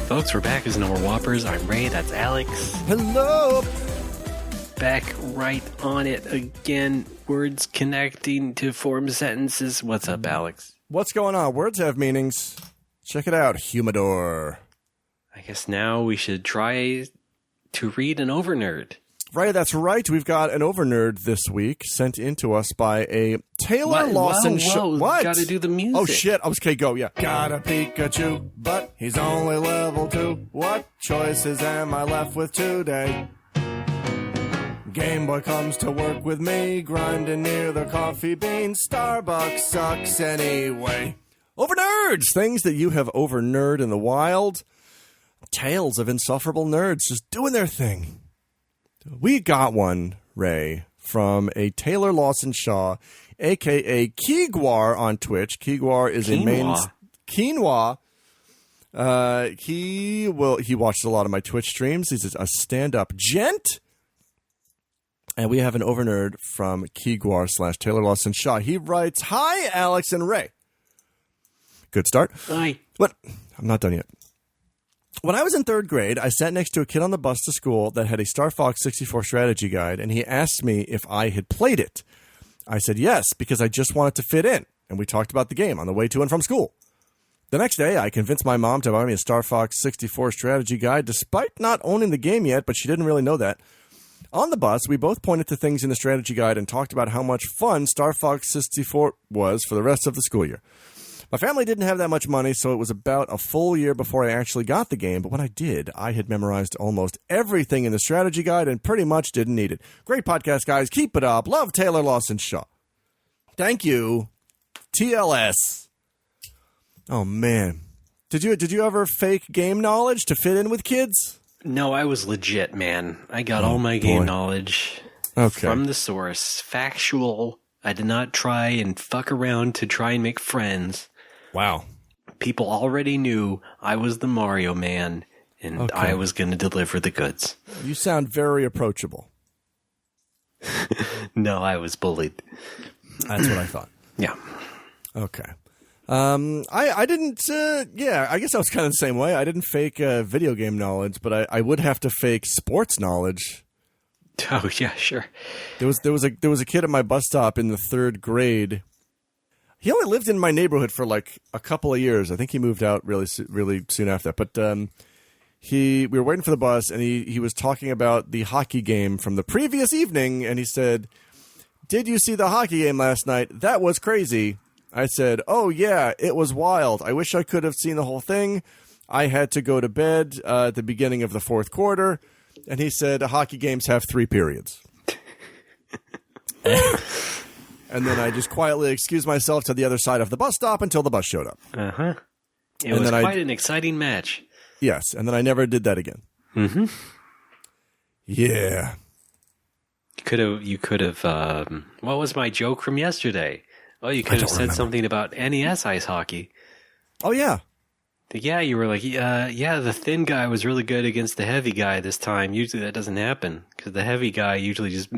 Folks, we're back as No More Whoppers. I'm Ray, that's Alex. Hello! Back right on it again. Words connecting to form sentences. What's up, Alex? What's going on? Words have meanings. Check it out, Humidor. I guess now we should try to read an Overnerd. Right, that's right. We've got an Overnerd this week sent in to us by a Taylor Lawson. What? Gotta do the music. Oh, shit. Okay, go, yeah. Got a Pikachu, but he's only level 2. What choices am I left with today? Game Boy comes to work with me, grinding near the coffee bean. Starbucks sucks anyway. Overnerds! Things that you have overnerd in the wild. Tales of insufferable nerds just doing their thing. We got one, Ray, from a Taylor Lawson Shaw, a.k.a. Keegwar on Twitch. Keegwar is a main... Quinoa. He watches a lot of my Twitch streams. He's a stand-up gent. And we have an Overnerd from Keegwar / Taylor Lawson Shaw. He writes, "Hi, Alex and Ray." Good start. Hi. What? I'm not done yet. When I was in 3rd grade, I sat next to a kid on the bus to school that had a Star Fox 64 strategy guide, and he asked me if I had played it. I said yes, because I just wanted to fit in, and we talked about the game on the way to and from school. The next day, I convinced my mom to buy me a Star Fox 64 strategy guide, despite not owning the game yet, but she didn't really know that. On the bus, we both pointed to things in the strategy guide and talked about how much fun Star Fox 64 was for the rest of the school year. My family didn't have that much money, so it was about a full year before I actually got the game, but when I did, I had memorized almost everything in the strategy guide and pretty much didn't need it. Great podcast, guys. Keep it up. Love, Taylor Lawson Shaw. Thank you, TLS. Oh, man. Did you ever fake game knowledge to fit in with kids? No, I was legit, man. I got all my game knowledge from the source. Factual. I did not try and fuck around to try and make friends. Wow. People already knew I was the Mario man, and I was going to deliver the goods. You sound very approachable. No, I was bullied. That's what I thought. Yeah. Okay. I didn't. I guess I was kind of the same way. I didn't fake video game knowledge, but I would have to fake sports knowledge. Oh yeah, sure. There was a kid at my bus stop in the 3rd grade. He only lived in my neighborhood for like a couple of years. I think he moved out really soon after that. But we were waiting for the bus, and he was talking about the hockey game from the previous evening, and he said, "Did you see the hockey game last night? That was crazy." I said, "Oh yeah, it was wild. I wish I could have seen the whole thing. I had to go to bed at the beginning of the 4th quarter." And he said, "Hockey games have 3 periods." And then I just quietly excused myself to the other side of the bus stop until the bus showed up. Uh-huh. It was quite an exciting match. Yes, and then I never did that again. Mm-hmm. Yeah. You could have, what was my joke from yesterday? Well, you could have said something about NES ice hockey. Oh, yeah. Yeah, you were like, the thin guy was really good against the heavy guy this time. Usually that doesn't happen because the heavy guy usually just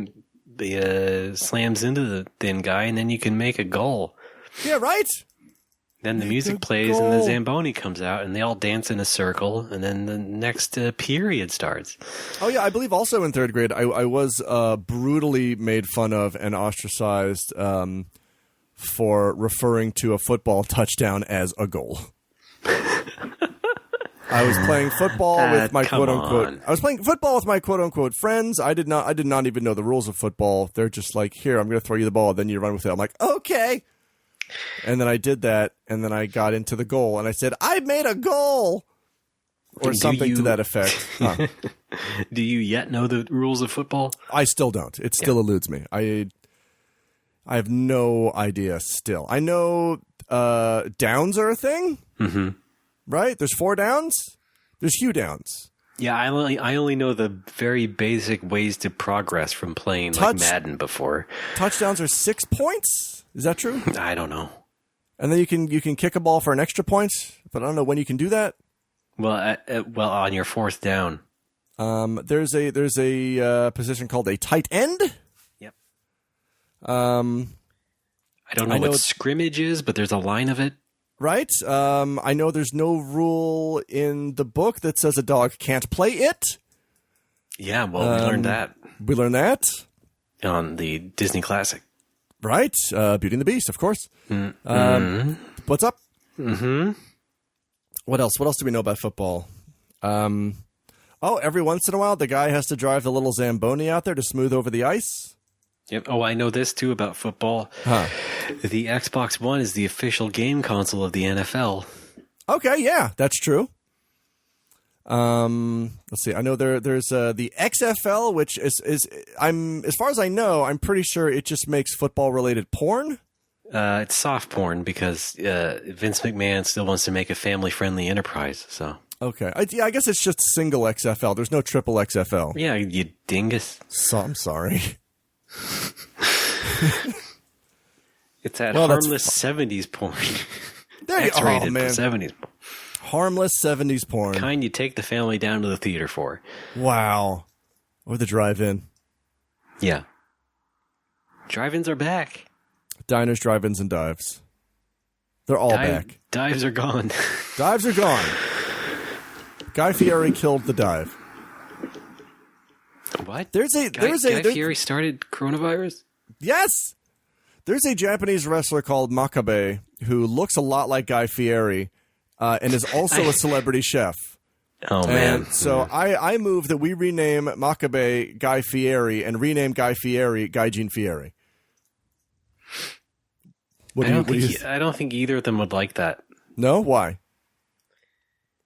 slams into the thin guy, and then you can make a goal. Yeah, right? Then the music plays, and the Zamboni comes out, and they all dance in a circle, and then the next period starts. Oh, yeah, I believe also in 3rd grade, I was brutally made fun of and ostracized for referring to a football touchdown as a goal. I was playing football with my quote-unquote... I was playing football with my quote-unquote friends. I did not even know the rules of football. They're just like, "Here, I'm going to throw you the ball, then you run with it." I'm like, "Okay." And then I did that, and then I got into the goal, and I said, "I made a goal!" Or something to that effect. Huh. Do you yet know the rules of football? I still don't. It still eludes me. I have no idea still. I know downs are a thing. Mm-hmm. Right? There's 4 downs. There's Hugh downs. Yeah, I only know the very basic ways to progress from playing like Madden before. Touchdowns are 6 points. Is that true? I don't know. And then you can kick a ball for an extra point, but I don't know when you can do that. Well, on your 4th down. There's a position called a tight end. Yep. I don't know what scrimmage is, but there's a line of it. Right. I know there's no rule in the book that says a dog can't play it. Yeah, well, we learned that. We learned that on the Disney Classic. Right. Beauty and the Beast, of course. Mm-hmm. What's up? Mm-hmm. What else? What else do we know about football? Every once in a while, the guy has to drive the little Zamboni out there to smooth over the ice. Yep. Oh, I know this too about football. Huh. The Xbox One is the official game console of the NFL. Okay, yeah, that's true. Let's see. I know there's the XFL, which is I'm as far as I know, I'm pretty sure it just makes football related porn. It's soft porn because Vince McMahon still wants to make a family friendly enterprise. So okay, I guess it's just single XFL. There's no triple XFL. Yeah, you dingus. So I'm sorry. It's that harmless 70s porn. X-rated 70s porn. Harmless 70s porn. Kind you take the family down to the theater for. Wow. Or the drive-in. Yeah. Drive-ins are back. Diners, drive-ins, and dives. They're all back. Dives are gone. Dives are gone. Guy Fieri killed the dive. What? Guy Fieri started coronavirus? Yes! There's a Japanese wrestler called Makabe who looks a lot like Guy Fieri and is also a celebrity chef. Oh, man. So I move that we rename Makabe Guy Fieri and rename Guy Fieri Guy Gene Fieri. I don't think either of them would like that. No? Why?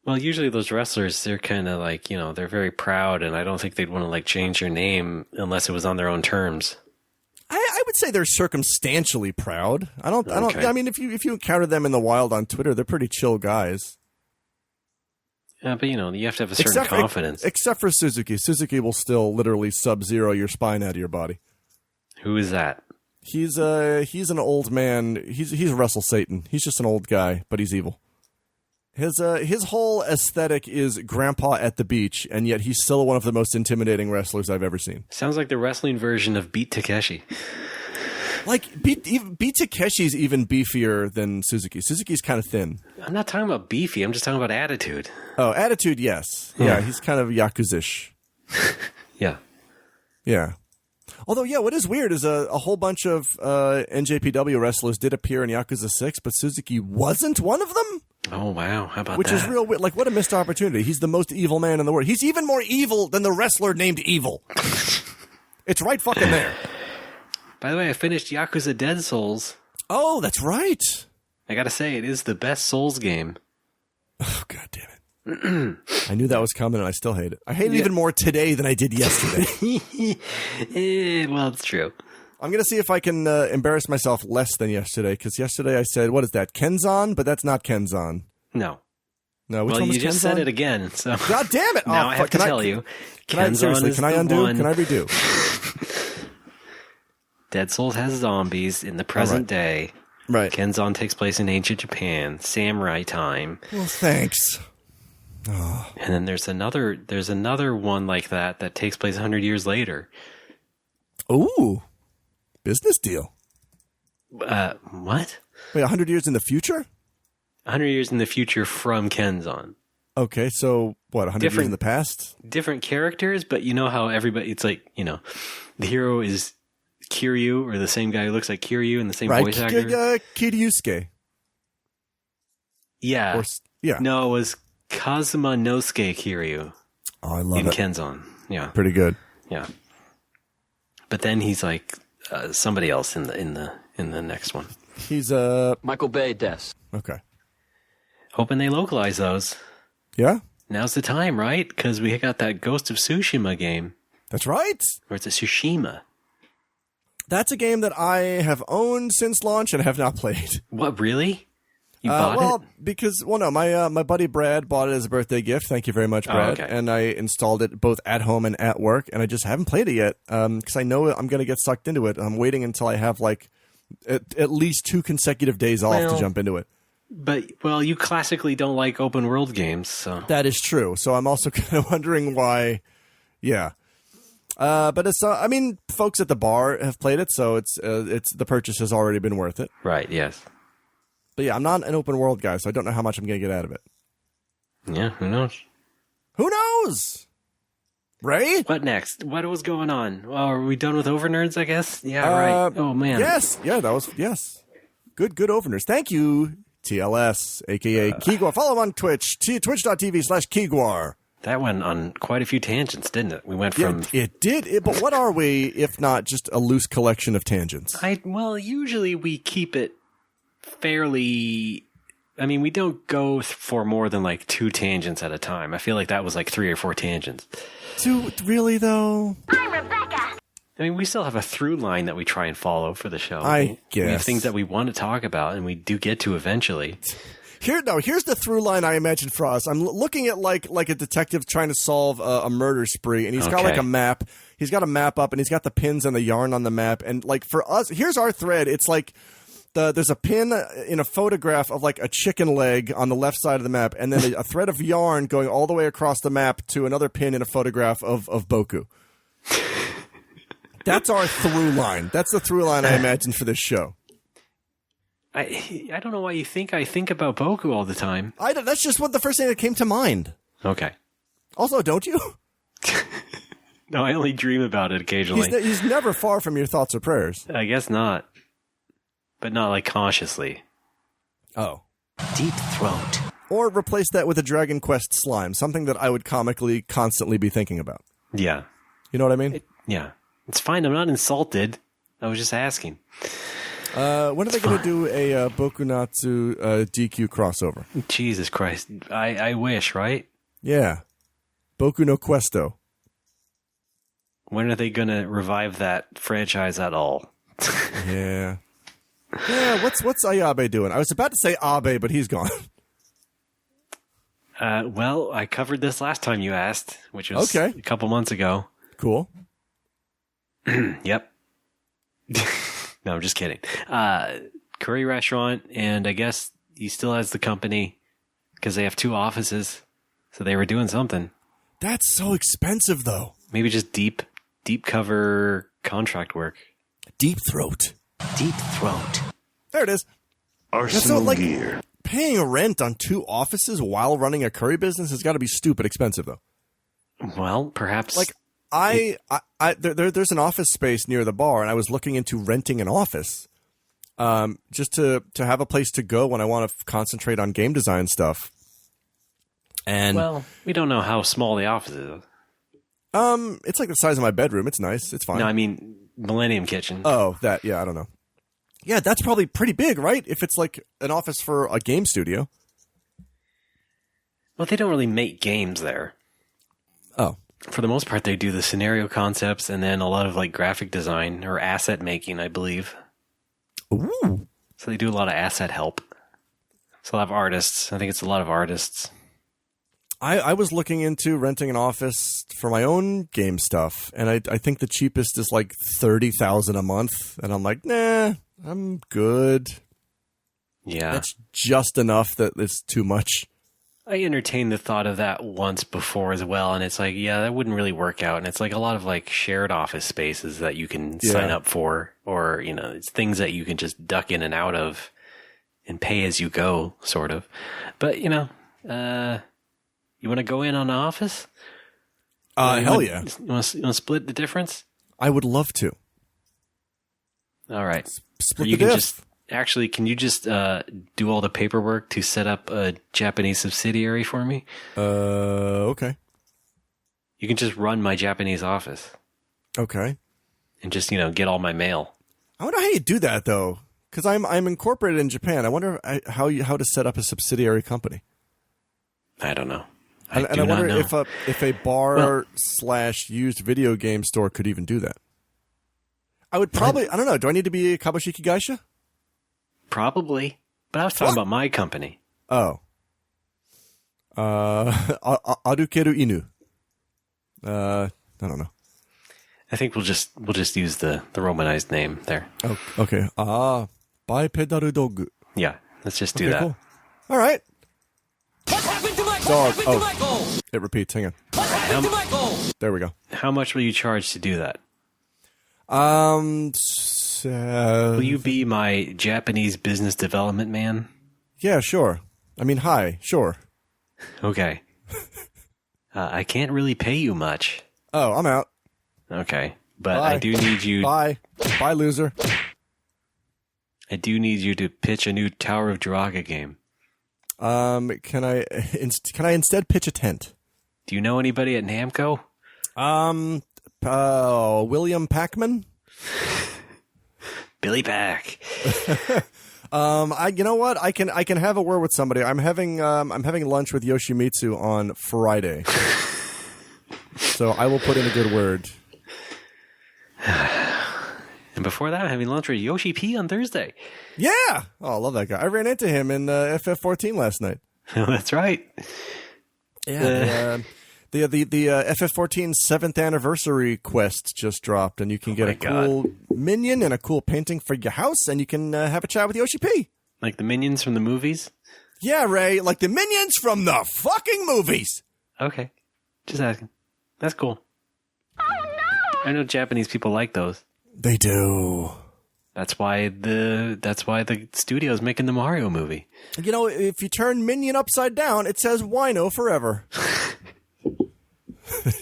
Well, usually those wrestlers, they're kind of like, they're very proud, and I don't think they'd want to change their name unless it was on their own terms. I would say they're circumstantially proud. I mean, if you encounter them in the wild on Twitter, they're pretty chill guys. Yeah, but you have to have a certain confidence. Except for Suzuki. Suzuki will still literally sub-zero your spine out of your body. Who is that? He's an old man. He's Wrestle Satan. He's just an old guy, but he's evil. His whole aesthetic is grandpa at the beach, and yet he's still one of the most intimidating wrestlers I've ever seen. Sounds like the wrestling version of Beat Takeshi. Like, beat Takeshi's even beefier than Suzuki. Suzuki's kind of thin. I'm not talking about beefy. I'm just talking about attitude. Oh, attitude, yes. Yeah, he's kind of Yakuza-ish. Yeah. Yeah. Although, yeah, what is weird is a whole bunch of NJPW wrestlers did appear in Yakuza 6, but Suzuki wasn't one of them? Oh, wow. How about Which that? is real weird. Like, what a missed opportunity. He's the most evil man in the world. He's even more evil than the wrestler named Evil. It's right fucking there. By the way, I finished Yakuza Dead Souls. Oh, that's right. I gotta say, it is the best Souls game. Oh, God damn it. I knew that was coming, and I still hate it. I hate it even more today than I did yesterday. Well, it's true. I'm going to see if I can embarrass myself less than yesterday, because yesterday I said, what is that, Kenzan? But that's not Kenzan. No. No, which well, one was you just Kenzan? said it again. So God damn it! Now I have to tell you. Can I undo? One. Can I redo? Dead Souls has zombies in the present day. Right. Kenzan takes place in ancient Japan, samurai time. Well, thanks. Oh. And then there's another one like that takes place 100 years later. Ooh. Business deal. What? Wait, 100 years in the future? 100 years in the future from Kenzan. Okay, so what, 100 years in the past? Different characters, but you know how everybody, it's like, you know, the hero is Kiryu, or the same guy who looks like Kiryu and the same voice actor. Kiryusuke. Yeah. Yeah. No, it was Kazuma Nosuke Kiryu. Oh, I love in it. In Kenzan. Yeah. Pretty good. Yeah. But then he's like somebody else in the next one. He's Michael Bay Des. Okay. Hoping they localize those. Yeah? Now's the time, right? Because we got that Ghost of Tsushima game. That's right. Or it's a Tsushima. That's a game that I have owned since launch and have not played. What, really? You bought it? Because, well, no, my buddy Brad bought it as a birthday gift. Thank you very much, Brad. Oh, okay. And I installed it both at home and at work, and I just haven't played it yet because I know I'm going to get sucked into it. I'm waiting until I have, like, at least 2 consecutive days off to jump into it. But, well, you classically don't like open world games, so. That is true. So I'm also kind of wondering why, yeah. But it's, I mean, folks at the bar have played it, so it's the purchase has already been worth it. Right, yes. But yeah, I'm not an open world guy, so I don't know how much I'm going to get out of it. Yeah, who knows? Who knows? Ray? What next? What was going on? Well, are we done with Overnerds, I guess? Yeah, right. Oh, man. Yes. Yeah, that was, yes. Good Overnerds. Thank you, TLS, a.k.a. Kiguar. Follow him on Twitch, twitch.tv/Kiguar. That went on quite a few tangents, didn't it? We went from... Yeah, it did. But what are we, if not just a loose collection of tangents? Well, usually we keep it fairly... I mean, we don't go for more than like 2 tangents at a time. I feel like that was like 3 or 4 tangents. 2? Really, though? I'm Rebecca. I mean, we still have a through line that we try and follow for the show. I guess. We have things that we want to talk about, and we do get to eventually. Here's the through line I imagine for us. I'm looking at like a detective trying to solve a murder spree, and he's got like a map. He's got a map up, and he's got the pins and the yarn on the map. And like for us, here's our thread. It's like there's a pin in a photograph of like a chicken leg on the left side of the map, and then a thread of yarn going all the way across the map to another pin in a photograph of Boku. That's our through line. That's the through line I imagine for this show. I don't know why you think I think about Boku all the time. That's just the first thing that came to mind. Okay. Also, don't you? No, I only dream about it occasionally. He's never far from your thoughts or prayers. I guess not. But not like consciously. Oh. Deep Throat. Or replace that with a Dragon Quest slime, something that I would comically constantly be thinking about. Yeah. You know what I mean? Yeah. It's fine. I'm not insulted. I was just asking. When are they going to do a Bokunatsu DQ crossover? Jesus Christ. I wish, right? Yeah. Boku no Questo. When are they going to revive that franchise at all? Yeah. Yeah, what's Ayabe doing? I was about to say Abe, but he's gone. Well, I covered this last time you asked, which was a couple months ago. Cool. Yep. No, I'm just kidding. Curry restaurant, and I guess he still has the company because they have 2 offices, so they were doing something. That's so expensive, though. Maybe just deep cover contract work. Deep Throat. Deep throat. There it is. Arsenal so, gear. Paying rent on 2 offices while running a curry business has got to be stupid expensive, though. Well, perhaps. Like, there's an office space near the bar, and I was looking into renting an office, just to have a place to go when I want to concentrate on game design stuff. And well, we don't know how small the office is. It's like the size of my bedroom. It's nice. It's fine. No, I mean Millennium Kitchen. Oh, that. Yeah, I don't know. Yeah, that's probably pretty big, right? If it's like an office for a game studio. Well, they don't really make games there. Oh. For the most part, they do the scenario concepts and then a lot of like graphic design or asset making, I believe. Ooh. So they do a lot of asset help. It's a lot of artists. I think it's a lot of artists. I was looking into renting an office for my own game stuff, and I think the cheapest is like $30,000 a month, and I'm like, nah, I'm good. Yeah. That's just enough that it's too much. I entertained the thought of that once before as well, and it's like, yeah, that wouldn't really work out. And it's like a lot of like shared office spaces that you can sign up for, or, you know, it's things that you can just duck in and out of and pay as you go, sort of. But, you know, you want to go in on the office? Hell yeah. You want to split the difference? I would love to. All right. Split you the can diff. just actually, can you just do all the paperwork to set up a Japanese subsidiary for me? Okay. You can just run my Japanese office. Okay. And just, you know, get all my mail. I wonder how you do that though, because I'm incorporated in Japan. I wonder how to set up a subsidiary company. I don't know. I wonder if a bar / used video game store could even do that. I would probably, I don't know. Do I need to be a Kabushiki Gaisha? Probably. But I was talking about my company. Oh. Arukeru Inu. I don't know. I think we'll just use the romanized name there. Oh, okay. Bipedalu dog. Yeah, let's just do that. Cool. All right. What happened to Michael? Dog. What happened to Michael? It repeats. Hang on. What happened to Michael? There we go. How much will you charge to do that? Will you be my Japanese business development man? Yeah, sure. I mean, hi, sure. Okay. I can't really pay you much. Oh, I'm out. Okay, but Bye. I do need you. Bye, loser. I do need you to pitch a new Tower of Draga game. Can I instead pitch a tent? Do you know anybody at Namco? William Packman. Billy Pack. You know what? I can have a word with somebody. I'm having lunch with Yoshimitsu on Friday, so I will put in a good word. And before that, I'm having lunch with Yoshi P on Thursday. Yeah. Oh, I love that guy. I ran into him in FF14 last night. That's right. Yeah. The FF14 7th anniversary quest just dropped, and you can get cool minion and a cool painting for your house, and you can have a chat with Yoshi P. Like the minions from the movies? Yeah, Ray, like the minions from the fucking movies. Okay. Just asking. That's cool. Oh, no! I know Japanese people like those. They do. That's why the studio's making the Mario movie. You know, if you turn Minion upside down, it says Wino forever.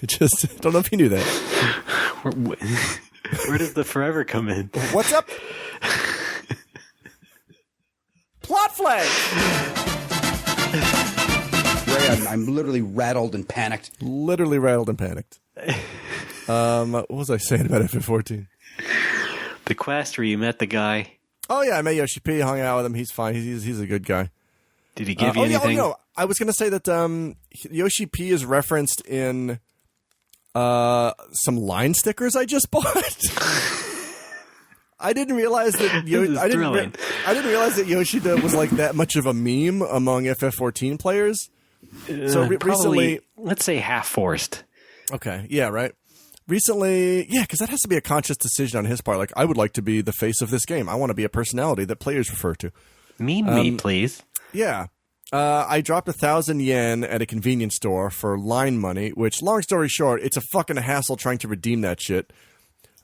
Just don't know if you knew that. Where does the forever come in? What's up? Plot flag. Ray, I'm literally rattled and panicked. What was I saying about FF14? The quest where you met the guy. Oh yeah, I met Yoshi P. Hung out with him. He's fine. He's a good guy. Did he give you anything? No. I was going to say that Yoshi P is referenced in some line stickers I just bought. I didn't realize that I didn't realize that Yoshida was like that much of a meme among FF14 players. So recently, let's say half forced. Okay, yeah, right. Recently, yeah, because that has to be a conscious decision on his part. Like, I would like to be the face of this game. I want to be a personality that players refer to. Meme me, please. Yeah. I dropped 1,000 yen at a convenience store for line money, which, long story short, it's a fucking hassle trying to redeem that shit.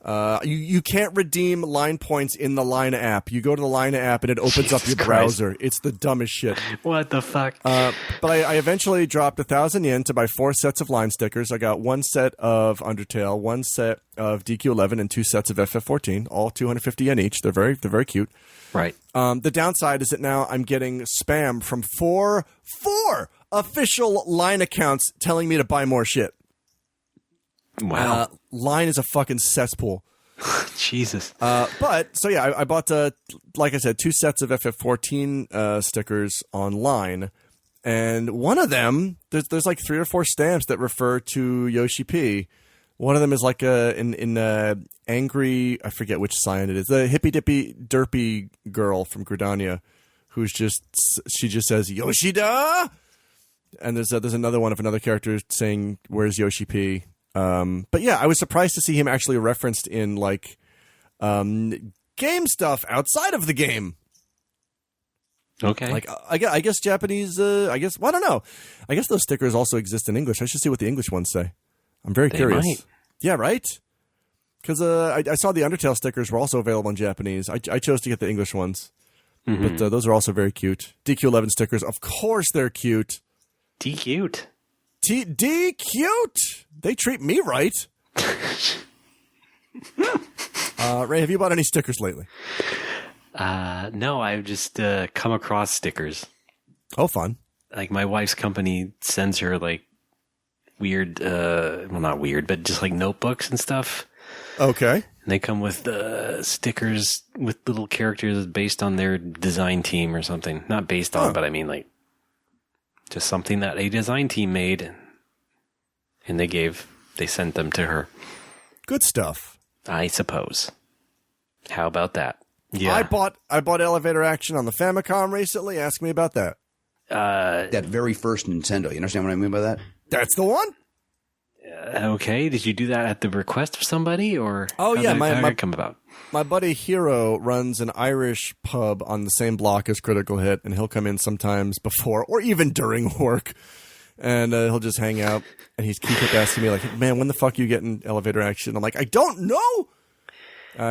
You can't redeem line points in the Line app. You go to the Line app and it opens up your browser. It's the dumbest shit. What the fuck? But I eventually dropped 1,000 yen to buy 4 sets of Line stickers. I got 1 set of Undertale, 1 set of DQ11, and 2 sets of FF14, all 250 yen each. They're very cute. Right. The downside is that now I'm getting spam from four official Line accounts telling me to buy more shit. Wow. Line is a fucking cesspool. Jesus. But, so yeah, I bought, like I said, 2 sets of FF14 stickers online. And one of them, there's like 3 or 4 stamps that refer to Yoshi P. One of them is like in angry, I forget which sign it is, the hippy dippy derpy girl from Gridania, she just says, Yoshida! And there's another one of another character saying, where's Yoshi P? But yeah, I was surprised to see him actually referenced in like game stuff outside of the game. Okay. Like I guess Japanese. Well, I don't know. I guess those stickers also exist in English. I should see what the English ones say. I'm very curious. Might. Yeah, right. Because I saw the Undertale stickers were also available in Japanese. I chose to get the English ones, but those are also very cute. DQ11 stickers, of course, they're cute. D-cute. D-cute. They treat me right. Ray, have you bought any stickers lately? No, I've just come across stickers. Oh, fun. Like my wife's company sends her like weird, well, not weird, but just like notebooks and stuff. Okay. And they come with stickers with little characters based on their design team or something. Not based on, but I mean like just something that a design team made. And they sent them to her. Good stuff. I suppose. How about that? Yeah. I bought elevator action on the Famicom recently. Ask me about that. That very first Nintendo. You understand what I mean by that? That's the one. Okay. Did you do that at the request of somebody, or? Oh yeah, how did it come about? My buddy Hero runs an Irish pub on the same block as Critical Hit, and he'll come in sometimes before or even during work, and he'll just hang out. And he keeps asking me like, "Man, when the fuck are you getting elevator action?" I'm like, "I don't know."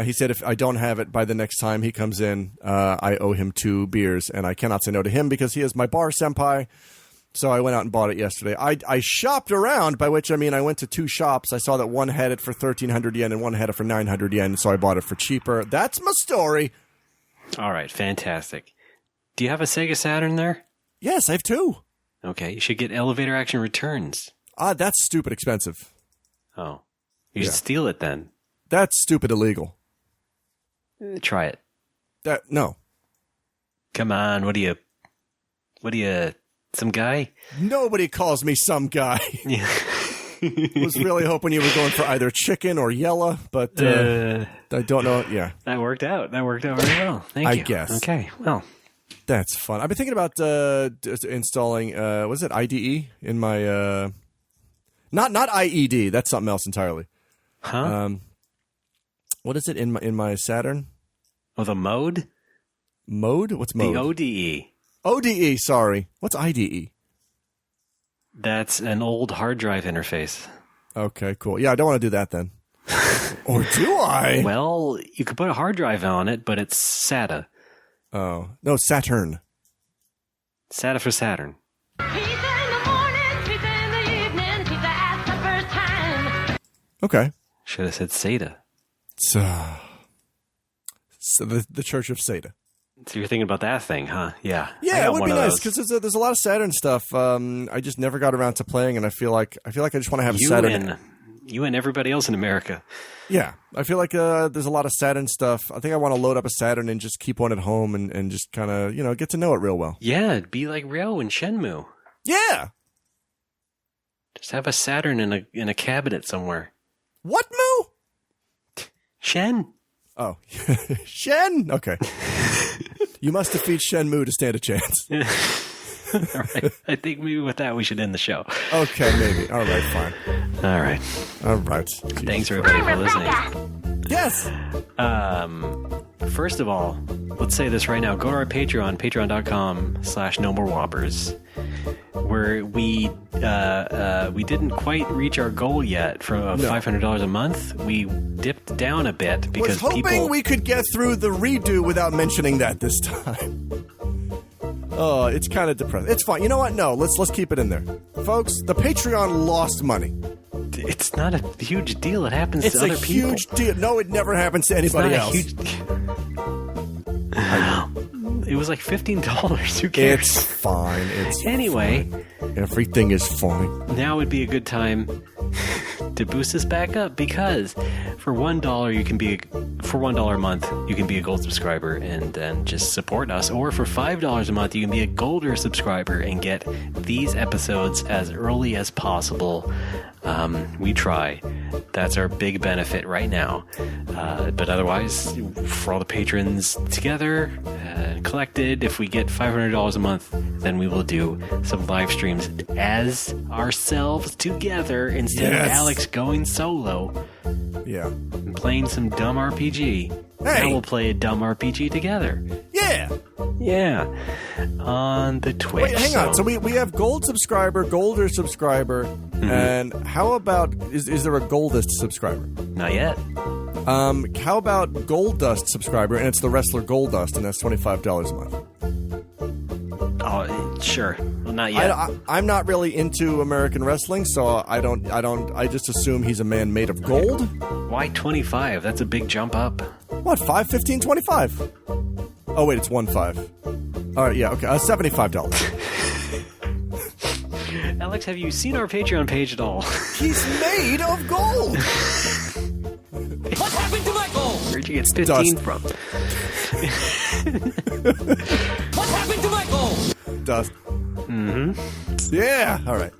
He said if I don't have it by the next time he comes in, I owe him 2 beers, and I cannot say no to him because he is my bar senpai. So I went out and bought it yesterday. I shopped around, by which I mean I went to 2 shops. I saw that one had it for 1,300 yen and one had it for 900 yen, so I bought it for cheaper. That's my story. All right, fantastic. Do you have a Sega Saturn there? Yes, I have 2. Okay, you should get elevator action returns. That's stupid expensive. Oh, you should steal it then. That's stupid illegal. Try it. No. Come on, what are you, some guy? Nobody calls me some guy. Yeah. Was really hoping you were going for either chicken or yella, but I don't know. Yeah. That worked out very well. Thank you. I guess. Okay, well. That's fun. I've been thinking about installing, was it IDE in my, not IED. That's something else entirely. Huh? What is it in my Saturn? Oh, the mode? Mode? What's mode? The ODE. ODE, sorry. What's IDE? That's an old hard drive interface. Okay, cool. Yeah, I don't want to do that then. Or do I? Well, you could put a hard drive on it, but it's SATA. Oh. No, Saturn. SATA for Saturn. Okay. Should have said SATA. So the Church of Sata. So you're thinking about that thing, huh? Yeah. Yeah, it would be nice because there's a lot of Saturn stuff. I just never got around to playing, and I feel like I just want to have a Saturn. You and everybody else in America. Yeah, I feel like there's a lot of Saturn stuff. I think I want to load up a Saturn and just keep one at home and just kind of get to know it real well. Yeah, it'd be like Ryo and Shenmue. Yeah. Just have a Saturn in a cabinet somewhere. What Moo? Shen. Oh, Shen. Okay. You must defeat Shenmue to stand a chance. All right. I think maybe with that we should end the show. Okay, maybe. All right, fine. All right. All right. Thanks everybody for listening. Yes. First of all, let's say this right now. Go to our Patreon, patreon.com/NoMoreWhoppers, where we didn't quite reach our goal yet for $500 a month. We dipped down a bit because was hoping we could get through the redo without mentioning that this time. Oh, it's kind of depressing. It's fine. You know what? No, let's keep it in there, folks. The Patreon lost money. It's not a huge deal. It happens to other people. It's a huge deal. No, it never happens to anybody else. It was like $15. Who cares? It's fine. Anyway, everything is fine. Now would be a good time to boost this back up, because for $1 you can be for $1 a month you can be a gold subscriber and then just support us, or for $5 a month you can be a golder subscriber and get these episodes as early as possible. We try. That's our big benefit right now. But otherwise, for all the patrons together, collected, if we get $500 a month, then we will do some live streams as ourselves together instead of Alex going solo. Yeah. And playing some dumb RPG. Hey. Now we'll play a dumb RPG together. Yeah. Yeah. On the Twitch. Wait, hang on. So we have gold subscriber, golder subscriber, and how about is there a goldest subscriber? Not yet. How about gold dust subscriber, and it's the wrestler Gold Dust, and that's $25 a month. Oh, sure. Well, not yet. I'm not really into American wrestling, so I just assume he's a man made of gold. Why 25? That's a big jump up. What, 5, 15, 25? Oh, wait, it's 1.5. All right, yeah, okay, $75. Alex, have you seen our Patreon page at all? He's made of gold! What happened to my gold? Where'd you get 15 from? What happened to my gold? Dust. Mm-hmm. Yeah, all right.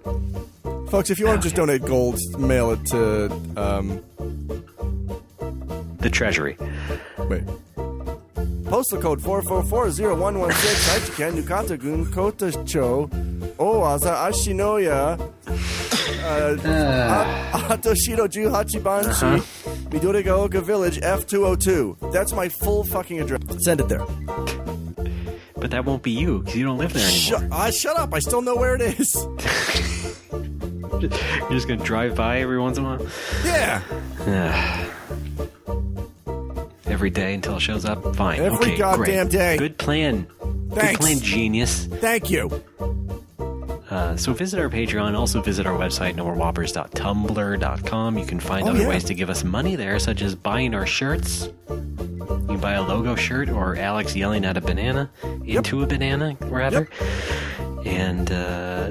Folks, if you want to just donate gold, mail it to, the Treasury. Wait. Postal code 4440116 Aichiken Nukata Gun Kota Cho Owaza Ashinoya Atoshiro Juhachi Banshi Midorigaoka Village F202. That's my full fucking address. Send it there. But that won't be you, because you don't live there anymore. Shut up. I still know where it is. You're just going to drive by every once in a while? Yeah. Every day until it shows up? Fine. Every goddamn day. Good plan. Thanks. Good plan, genius. Thank you. So visit our Patreon. Also visit our website, nomorewhoppers.tumblr.com. You can find other ways to give us money there, such as buying our shirts. You can buy a logo shirt or Alex yelling at a banana into a banana, rather. Yep. And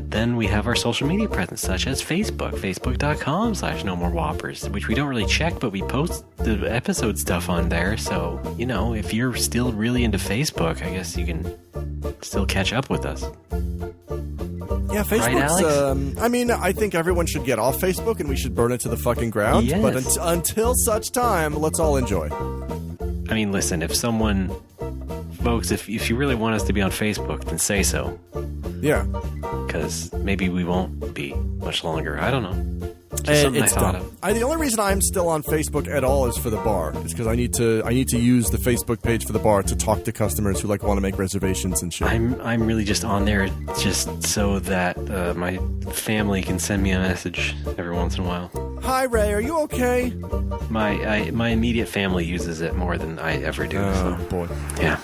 then we have our social media presence, such as Facebook, facebook.com/nomorewhoppers, which we don't really check, but we post the episode stuff on there. So, you know, if you're still really into Facebook, I guess you can still catch up with us. Yeah, Facebook's, right, I mean, I think everyone should get off Facebook and we should burn it to the fucking ground. Yes. But until such time, let's all enjoy. I mean, listen, folks, if you really want us to be on Facebook, then say so. Yeah. Because maybe we won't be much longer. I don't know. Just something it's I thought done. of. The only reason I'm still on Facebook at all is for the bar. It's because I need to use the Facebook page for the bar to talk to customers who want to make reservations and shit. I'm really just on there just so that my family can send me a message every once in a while. Hi, Ray. Are you okay? My immediate family uses it more than I ever do. Oh, boy. Yeah.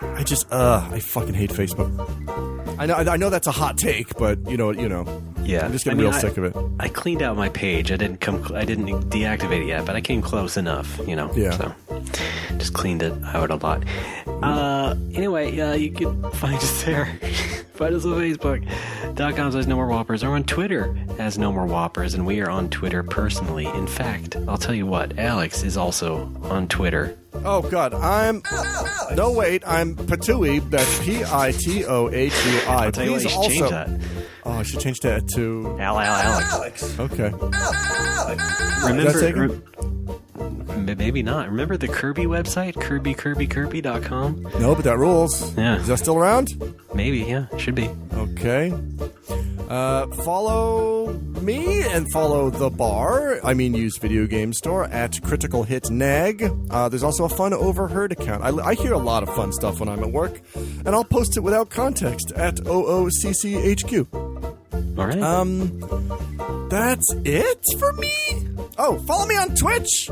I fucking hate Facebook. I know that's a hot take, but you know. Yeah, I'm just getting real sick of it. I cleaned out my page. I didn't deactivate it yet, but I came close enough. Yeah. So just cleaned it out a lot. Anyway, you can find us there. Find us on Facebook.com/NoMoreWhoppers or on Twitter as NoMoreWhoppers, and we are on Twitter personally. In fact, I'll tell you what, Alex is also on Twitter. Oh, God, I'm Patui. That's Pitouhui. I'll tell you what, you should change that. Oh, I should change that to Alex. Okay. Remember, maybe not. Remember the Kirby website, Kirby.com? No, but that rules. Yeah. Is that still around? Maybe, yeah, it should be. Okay. Follow me and follow the bar. Used video game store at Critical Hit Nag. There's also a fun Overnerd account. I hear a lot of fun stuff when I'm at work, and I'll post it without context at OOCCHQ. All right. That's it for me. Oh, follow me on Twitch.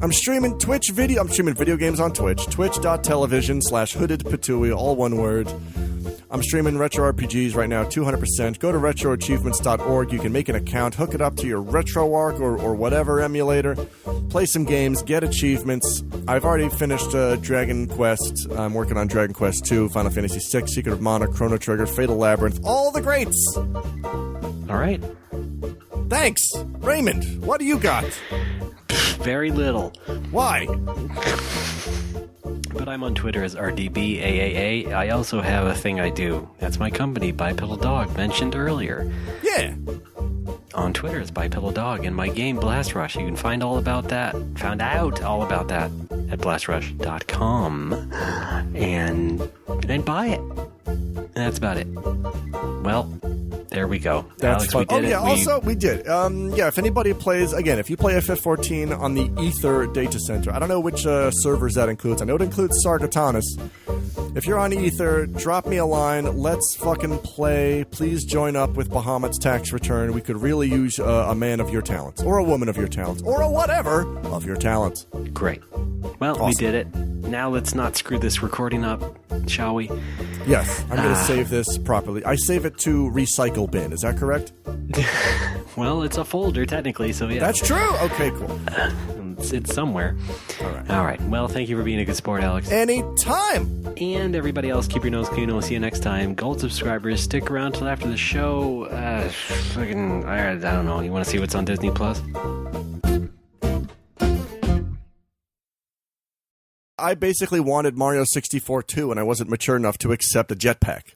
I'm streaming video games on Twitch. Twitch.tv/hoodedpatooey, all one word. I'm streaming retro RPGs right now, 200%. Go to retroachievements.org. You can make an account, hook it up to your RetroArch or whatever emulator, play some games, get achievements. I've already finished Dragon Quest. I'm working on Dragon Quest 2, Final Fantasy 6, Secret of Mana, Chrono Trigger, Fatal Labyrinth, all the greats. All right. Thanks. Raymond, what do you got? Very little. Why? But I'm on Twitter as RDBAAA. I also have a thing I do. That's my company, Bipedal Dog, mentioned earlier. Yeah. On Twitter is Bipedal Dog, and my game Blast Rush. You can find out all about that at blastrush.com and buy it. And that's about it. Well, there we go. That's Alex, fun. We did it. Also, we did. If anybody plays, again, if you play FF14 on the Ether data center, I don't know which servers that includes. I know it includes Sargatanas. If you're on Ether, drop me a line. Let's fucking play. Please join up with Bahamut's tax return. We could really use a man of your talents, or a woman of your talents, or a whatever of your talents. Great. Well, awesome. We did it. Now let's not screw this recording up, shall we? Yes, I'm going to save this properly. I save it to recycle bin. Is that correct? Well, it's a folder technically, so yeah. That's true. Okay, cool. It's somewhere. All right. Well, thank you for being a good sport, Alex. Anytime. And everybody else, keep your nose clean. We'll see you next time. Gold subscribers, stick around till after the show. I don't know. You want to see what's on Disney Plus? I basically wanted Mario 64 too, and I wasn't mature enough to accept a jetpack.